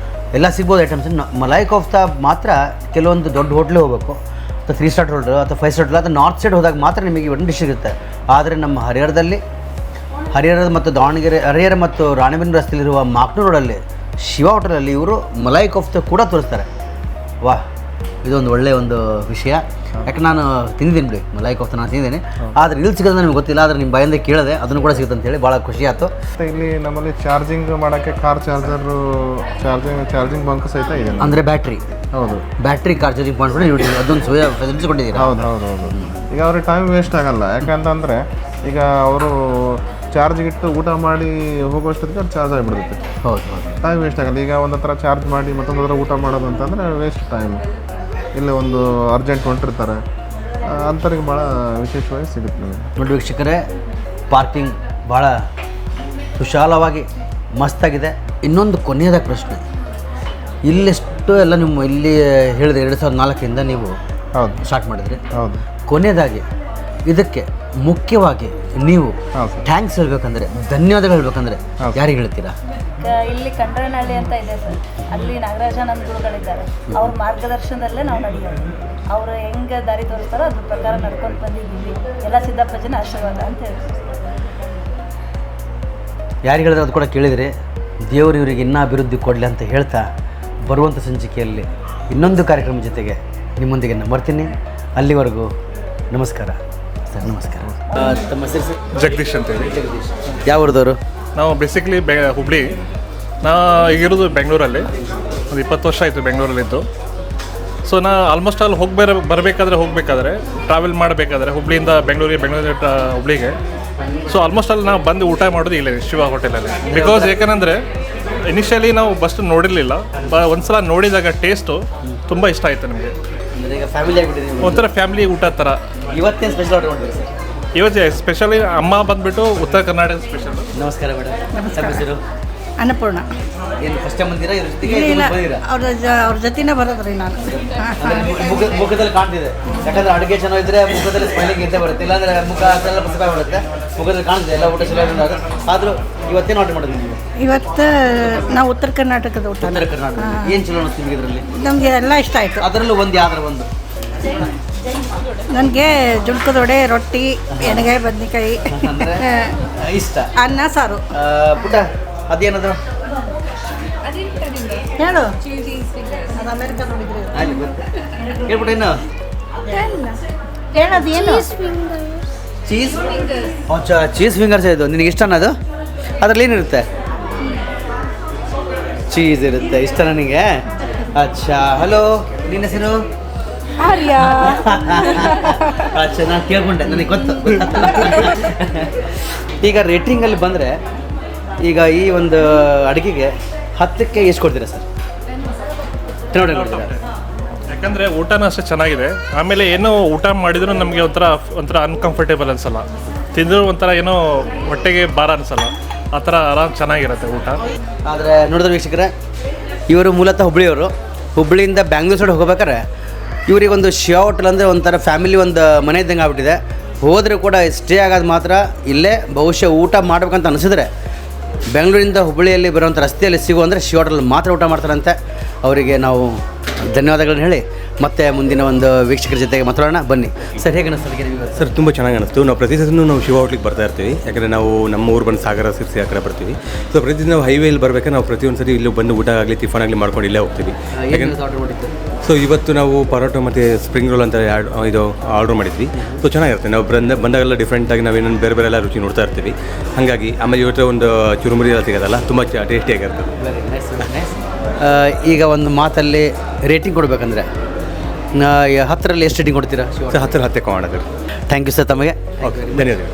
ಎಲ್ಲ ಸಿಗ್ಬೋದು ಐಟಮ್ಸ್. ಮಲಾಯಿ ಕೋಫ್ತಾ ಮಾತ್ರ ಕೆಲವೊಂದು ದೊಡ್ಡ ಹೋಟ್ಲಿಗೆ ಹೋಗಬೇಕು, ಅಥವಾ 3 ಸ್ಟಾರ್ ಹೋಟೆಲ್ ಅಥವಾ 5 ಸ್ಟಾರ್ ಹೋಟೆಲ್ ಅಥವಾ ನಾರ್ತ್ ಸೈಡ್ ಹೋದಾಗ ಮಾತ್ರ ನಿಮಗೆ ಒಂದು ಡಿಶ್ ಸಿಗುತ್ತೆ. ಆದರೆ ನಮ್ಮ ಹರಿಹರದ ಮತ್ತು ದಾವಣಗೆರೆ, ಹರಿಹರ ಮತ್ತು ರಾಣಿಬೆನ್ನೂರು ರಸ್ತೆಯಲ್ಲಿರುವ ಮಾಕ್ನೂರು ರೋಡಲ್ಲಿ ಶಿವ ಹೋಟೆಲಲ್ಲಿ ಇವರು ಮಲಾಯಿ ಕೋಫ್ತಾ ಕೂಡ ತೋರಿಸ್ತಾರೆ. ವಾಹ್, ಇದೊಂದು ಒಳ್ಳೆಯ ಒಂದು ವಿಷಯ. ಯಾಕೆ ನಾನು ತಿಂದಿದ್ದೀನಿ ಬಿಡಿ, ಮಲಾಯಿ ಕೋಫ್ತಾ ನಾನು ತಿಂದಿದ್ದೀನಿ. ಆದರೆ ಇಲ್ಲಿ ಸಿಗೋದು ನನಗೆ ಗೊತ್ತಿಲ್ಲ. ಆದರೆ ನಿಮ್ಮ ಬಾಯಿಂದ ಕೇಳಿದೆ, ಅದನ್ನು ಕೂಡ ಸಿಗುತ್ತೆ ಅಂತೇಳಿ ಭಾಳ ಖುಷಿ ಆಯಿತು. ಮತ್ತು ಇಲ್ಲಿ ನಮ್ಮಲ್ಲಿ ಚಾರ್ಜಿಂಗ್ ಮಾಡೋಕ್ಕೆ ಕಾರ್ ಚಾರ್ಜರು, ಚಾರ್ಜಿಂಗ್ ಬಂಕ್ ಸಹಿತ ಇದೆ. ಅಂದರೆ ಬ್ಯಾಟ್ರಿ. ಹೌದು, ಬ್ಯಾಟ್ರಿ ಕಾರ್ ಚಾರ್ಜಿಂಗ್ ಪಾಯಿಂಟ್ ಕೂಡ ನೀವು ಅದೊಂದು ಫೆಸಿಲಿಟಿ ಕೊಟ್ಟಿದ್ದೀರಾ? ಹೌದು. ಈಗ ಅವ್ರಿಗೆ ಟೈಮ್ ವೇಸ್ಟ್ ಆಗಲ್ಲ. ಯಾಕಂತಂದರೆ ಈಗ ಅವರು ಚಾರ್ಜ್ಗಿಟ್ಟು ಊಟ ಮಾಡಿ ಹೋಗೋಷ್ಟೊತ್ತಿಗೆ ಅದು ಚಾರ್ಜ್ ಆಗಿಬಿಡುತ್ತೆ. ಹೌದು. ಟೈಮ್ ವೇಸ್ಟ್ ಆಗಲ್ಲ. ಈಗ ಒಂದು ಹತ್ರ ಚಾರ್ಜ್ ಮಾಡಿ ಮತ್ತೊಂದು ಹತ್ರ ಊಟ ಮಾಡೋದು ಅಂತಂದರೆ ವೇಸ್ಟ್ ಟೈಮ್. ಇಲ್ಲಿ ಒಂದು ಅರ್ಜೆಂಟ್ ಹೊಂಟಿರ್ತಾರೆ, ಅಂಥವ್ರಿಗೆ ಭಾಳ ವಿಶೇಷವಾಗಿ ಸಿಗುತ್ತೆ ನಮಗೆ. ನೋಡಿ ವೀಕ್ಷಕರೇ, ಪಾರ್ಕಿಂಗ್ ಭಾಳ ವಿಶಾಲವಾಗಿ ಮಸ್ತಾಗಿದೆ. ಇನ್ನೊಂದು ಕೊನೆಯದ ಪ್ರಶ್ನೆ, ಇಲ್ಲೆಷ್ಟು ಎಲ್ಲ ನಿಮ್ಮ ಇಲ್ಲಿ ಹೇಳಿದ್ರೆ 2004 ನೀವು ಹೌದು ಸ್ಟಾರ್ಟ್ ಮಾಡಿದ್ರಿ. ಹೌದು. ಕೊನೆಯದಾಗಿ ಇದಕ್ಕೆ ಮುಖ್ಯವಾಗಿ ನೀವು ಥ್ಯಾಂಕ್ಸ್ ಹೇಳ್ಬೇಕಂದ್ರೆ, ಧನ್ಯವಾದಗಳು ಹೇಳ್ಬೇಕಂದ್ರೆ ಯಾರಿಗೆ ಹೇಳ್ತೀರಾ? ಇಲ್ಲಿ ಕಂಡ್ರನಹಳ್ಳಿ ಅಂತ ಇದೆ ಸರ್, ಅಲ್ಲಿ ನಾಗರಾಜಾನಂದ ಗುರುಗಳಿದ್ದಾರೆ. ಅವ್ರ ಮಾರ್ಗದರ್ಶನದಲ್ಲೇ ನಾವು ನಡೆಯೋದು. ಅವರು ಹೆಂಗೆ ದಾರಿ ತೋರಿಸ್ತಾರೋ ಅದ್ರ ಪ್ರಕಾರ ನಡ್ಕೊಂಡು ಬಂದಿದ್ದೀವಿ. ಎಲ್ಲ ಸಿದ್ದಪ್ಪಜ್ಜನ ಆಶೀರ್ವಾದ ಅಂತ ಹೇಳ್ತೀವಿ. ಯಾರಿಗೆ ಹೇಳಿದ್ರೆ ಅದು ಕೂಡ ಕೇಳಿದರೆ, ದೇವರು ಇವರಿಗೆ ಇನ್ನೂ ಅಭಿವೃದ್ಧಿ ಕೊಡಲಿ ಅಂತ ಹೇಳ್ತಾ, ಬರುವಂಥ ಸಂಚಿಕೆಯಲ್ಲಿ ಇನ್ನೊಂದು ಕಾರ್ಯಕ್ರಮ ಜೊತೆಗೆ ನಿಮ್ಮೊಂದಿಗೆ ನಾನು ಬರ್ತೀನಿ. ಅಲ್ಲಿವರೆಗೂ ನಮಸ್ಕಾರ ಸರ್. ನಮಸ್ಕಾರ. ತಮ್ಮ ಹೆಸರು ಸರ್? ಜಗದೀಶ್ ಅಂತೇಳಿ. ಯಾವ ಊರದವರು? ನಾವು ಬೇಸಿಕ್ಲಿ ಹುಬ್ಳಿ. ನಾ ಈಗಿರೋದು ಬೆಂಗಳೂರಲ್ಲಿ. ಒಂದು 20 ವರ್ಷ ಆಯಿತು ಬೆಂಗಳೂರಲ್ಲಿದ್ದು. ಸೊ ನಾ ಆಲ್ಮೋಸ್ಟ್ ಅಲ್ಲಿ ಹೋಗಬೇಕಾದ್ರೆ ಟ್ರಾವೆಲ್ ಮಾಡಬೇಕಾದ್ರೆ ಹುಬ್ಳಿಯಿಂದ ಬೆಂಗಳೂರಿಂದ ಹುಬ್ಳಿಗೆ, ಸೊ ಆಲ್ಮೋಸ್ಟ್ ಅಲ್ಲಿ ನಾವು ಬಂದು ಊಟ ಮಾಡೋದು ಇಲ್ಲೇ ಶಿವ ಹೋಟೆಲಲ್ಲಿ. ಬಿಕಾಸ್ ಯಾಕಂದರೆ ಇನಿಷಿಯಲಿ ನಾವು ಬಸ್ಟ್ ನೋಡಿರಲಿಲ್ಲ, ಒಂದ್ಸಲ ನೋಡಿದಾಗ ಟೇಸ್ಟು ತುಂಬ ಇಷ್ಟ ಆಯಿತು ನಮಗೆ. ಒಂಥರ ಫ್ಯಾಮಿಲಿ ಊಟ ಥರ. ಇವತ್ತೇನು ಸ್ಪೆಷಲ್ ಆರ್ಡರ್ ಮಾಡ್ತೀವಿ ಸರ್? ಇವತ್ತು ಸ್ಪೆಷಲಿ ಅಮ್ಮ ಬಂದುಬಿಟ್ಟು ಉತ್ತರ ಕರ್ನಾಟಕ ಸ್ಪೆಷಲ್. ನಮಸ್ಕಾರ ಮೇಡಮ್. ನಮ್ಮ ಹೆಸರು? ಅನ್ನಪೂರ್ಣ. ಏನು ಫಸ್ಟ್ ಟೈಮ್ ಬಂದಿರಾ? ಇದ್ರ ಜೊತೆಗೆ ಅವ್ರ ಜೊತೆನೇ ಬರೋದ್ರಿ ನಾನು. ಮುಖದಲ್ಲಿ ಕಾಣ್ತಿದೆ, ಯಾಕಂದ್ರೆ ಅಡುಗೆ ಚೆನ್ನಾಗಿದ್ರೆ ಮುಖದಲ್ಲಿ ಸ್ಮೈಲಿಂಗ್ ಇದ್ದೇ ಬರುತ್ತೆ. ಇಲ್ಲಾಂದ್ರೆ ಮುಖ ಸ್ವಲ್ಪ ಸುಖ ಬರುತ್ತೆ, ಮುಖದಲ್ಲಿ ಕಾಣ್ತಿದೆ ಎಲ್ಲ ಊಟ ಚೆನ್ನಾಗಿ. ಆದರೂ ಇವತ್ತೇನು ಆರ್ಡರ್ ಮಾಡಿದ್ವಿ ನೀವು? ಇವತ್ತು ನಾವು ಉತ್ತರ ಕರ್ನಾಟಕದ ಊಟ. ಉತ್ತರ ಕರ್ನಾಟಕ ಏನು ಚಲೋ ಅನಿಸ್ತು ನಿಮಗೆ ಇದರಲ್ಲಿ? ನಮಗೆ ಎಲ್ಲ ಇಷ್ಟ ಆಯಿತು. ಅದರಲ್ಲೂ ಒಂದು ಯಾವ್ದಾರ ಒಂದು? ನನಗೆ ಜುಣ್ಕದೊಡೆ, ರೊಟ್ಟಿ, ಎಣ್ಣೆಗಾಯಿ, ಬದ್ನಿಕಾಯಿ, ಇಷ್ಟ. ಅನ್ನ ಸಾರು. ಪುಟ್ಟ ಅದೇನದು ಹೇಳು. ಅದು ಅಮೇರಿಕ ನೋಡಿದ್ರಿ? ಹೇಳ್ಬಿಟ್ಟು ಇನ್ನು ಹೇಳೋದು ಏನು ಚೀಸ್ ಚೀಸ್ ಫಿಂಗರ್ಸ್ ಇದು ನಿನಗೆ ಇಷ್ಟನಾ ಅದು? ಅದರಲ್ಲಿ ಏನಿರುತ್ತೆ? ಚೀಸ್ ಇರುತ್ತೆ. ಇಷ್ಟ ನನಗೆ. ಅಚ್ಚಾ, ಹಲೋ, ನಿನ್ನ ಹೆಸರು? ಅಚ್ಚಾ, ನಾನು ಕೇಳ್ಕೊಂಡೆ, ನನಗೆ ಗೊತ್ತು. ಈಗ ರೇಟಿಂಗಲ್ಲಿ ಬಂದರೆ ಈಗ ಈ ಒಂದು ಅಡುಗೆಗೆ 10ಕ್ಕೆ ಎಷ್ಟು ಕೊಡ್ತೀರಾ ಸರ್? ನೋಡಿ ಯಾಕಂದರೆ ಊಟನೂ ಅಷ್ಟೇ ಚೆನ್ನಾಗಿದೆ. ಆಮೇಲೆ ಏನೋ ಊಟ ಮಾಡಿದ್ರು ನಮಗೆ ಒಂಥರ ಅನ್ಕಂಫರ್ಟೇಬಲ್ ಅನಿಸಲ್ಲ. ತಿಂದರೂ ಒಂಥರ ಏನೋ ಹೊಟ್ಟೆಗೆ ಭಾರ ಅನಿಸಲ್ಲ. ಆ ಥರ ಆರಾಮ್ ಚೆನ್ನಾಗಿರುತ್ತೆ ಊಟ. ಆದರೆ ನೋಡಿದ್ರೆ ವೀಕ್ಷಕರೇ, ಇವರು ಮೂಲತಃ ಹುಬ್ಳಿಯವರು. ಹುಬ್ಳಿಯಿಂದ ಬ್ಯಾಂಗ್ಳೂರ್ ಸೈಡ್ ಹೋಗ್ಬೇಕಾರೆ ಇವರಿಗೊಂದು ಶಿವ ಹೋಟೆಲ್ ಅಂದರೆ ಒಂಥರ ಫ್ಯಾಮಿಲಿ ಒಂದು ಮನೆ ಇದ್ದಂಗೆ ಆಗ್ಬಿಟ್ಟಿದೆ. ಹೋದರೂ ಕೂಡ ಸ್ಟೇ ಆಗೋದು ಮಾತ್ರ ಇಲ್ಲೇ. ಬಹುಶಃ ಊಟ ಮಾಡ್ಬೇಕಂತ ಅನಿಸಿದ್ರೆ ಬೆಂಗಳೂರಿಂದ ಹುಬ್ಬಳ್ಳಿಯಲ್ಲಿ ಬರುವಂಥ ರಸ್ತೆಯಲ್ಲಿ ಸಿಗೋ ಅಂದರೆ ಶಿವ ಹೋಟೆಲ್ ಮಾತ್ರ ಊಟ ಮಾಡ್ತಾರಂತೆ. ಅವರಿಗೆ ನಾವು ಧನ್ಯವಾದಗಳನ್ನ ಹೇಳಿ ಮತ್ತೆ ಮುಂದಿನ ಒಂದು ವೀಕ್ಷಕರ ಜೊತೆಗೆ ಮಾತಾಡೋಣ. ಬನ್ನಿ ಸರ್, ಹೇಗೆ ಅನಿಸ್ತದೆ ನಿಮಗೆ? ಸರ್ ತುಂಬ ಚೆನ್ನಾಗಿ ಅನಿಸ್ತು. ನಾವು ಪ್ರತಿ ಸತಿನೂ ನಾವು ಶಿವ ಹೋಟ್ಲಿಗೆ ಬರ್ತಾ ಇರ್ತೀವಿ. ಯಾಕಂದರೆ ನಾವು ನಮ್ಮ ಊರು ಬಂದು ಸಾಗರ, ಸಿರ್ಸಿ ಆ ಕಡೆ ಬರ್ತೀವಿ. ಸೊ ಪ್ರತಿದಿನ ನಾವು ಹೈವೇಲಿ ಬರಬೇಕಾದ್ರೆ ನಾವು ಪ್ರತಿಯೊಂದು ಸರಿ ಇಲ್ಲಿ ಬಂದು ಊಟ ಆಗಲಿ ಟಿಫನ್ ಆಗಲಿ ಮಾಡ್ಕೊಂಡು ಇಲ್ಲೇ ಹೋಗ್ತೀವಿ. ಆರ್ಡರ್ ಮಾಡಿದ್ದು? ಸೊ ಇವತ್ತು ನಾವು ಪರೋಟ ಮತ್ತು ಸ್ಪ್ರಿಂಗ್ ರೋಲ್ ಅಂತ ಇದು ಆರ್ಡ್ರ್ ಮಾಡಿದ್ವಿ. ಸೊ ಚೆನ್ನಾಗಿರುತ್ತೆ. ನಾವು ಬಂದಾಗೆಲ್ಲ ಡಿಫ್ರೆಂಟಾಗಿ ನಾವೇನೊಂದು ಬೇರೆ ಬೇರೆ ಎಲ್ಲ ರುಚಿ ನೋಡ್ತಾ ಇರ್ತೀವಿ. ಹಾಗಾಗಿ ಆಮೇಲೆ ಇವತ್ತು ಒಂದು ಚುರುಮುರಿ ಎಲ್ಲ ಸಿಗೋದಲ್ಲ, ತುಂಬ ಟೇಸ್ಟಿಯಾಗಿರ್ತದೆ. ಈಗ ಒಂದು ಮಾತಲ್ಲಿ ರೇಟಿಂಗ್ ಕೊಡಬೇಕಂದ್ರೆ 10ರಲ್ಲಿ ಎಷ್ಟು ರೇಟಿಂಗ್ ಕೊಡ್ತೀರಾ? ಸೊ 10 ಕೊಡೋಣ ಸರ್. ಥ್ಯಾಂಕ್ ಯು ಸರ್ ತಮಗೆ. ಓಕೆ, ಧನ್ಯವಾದಗಳು.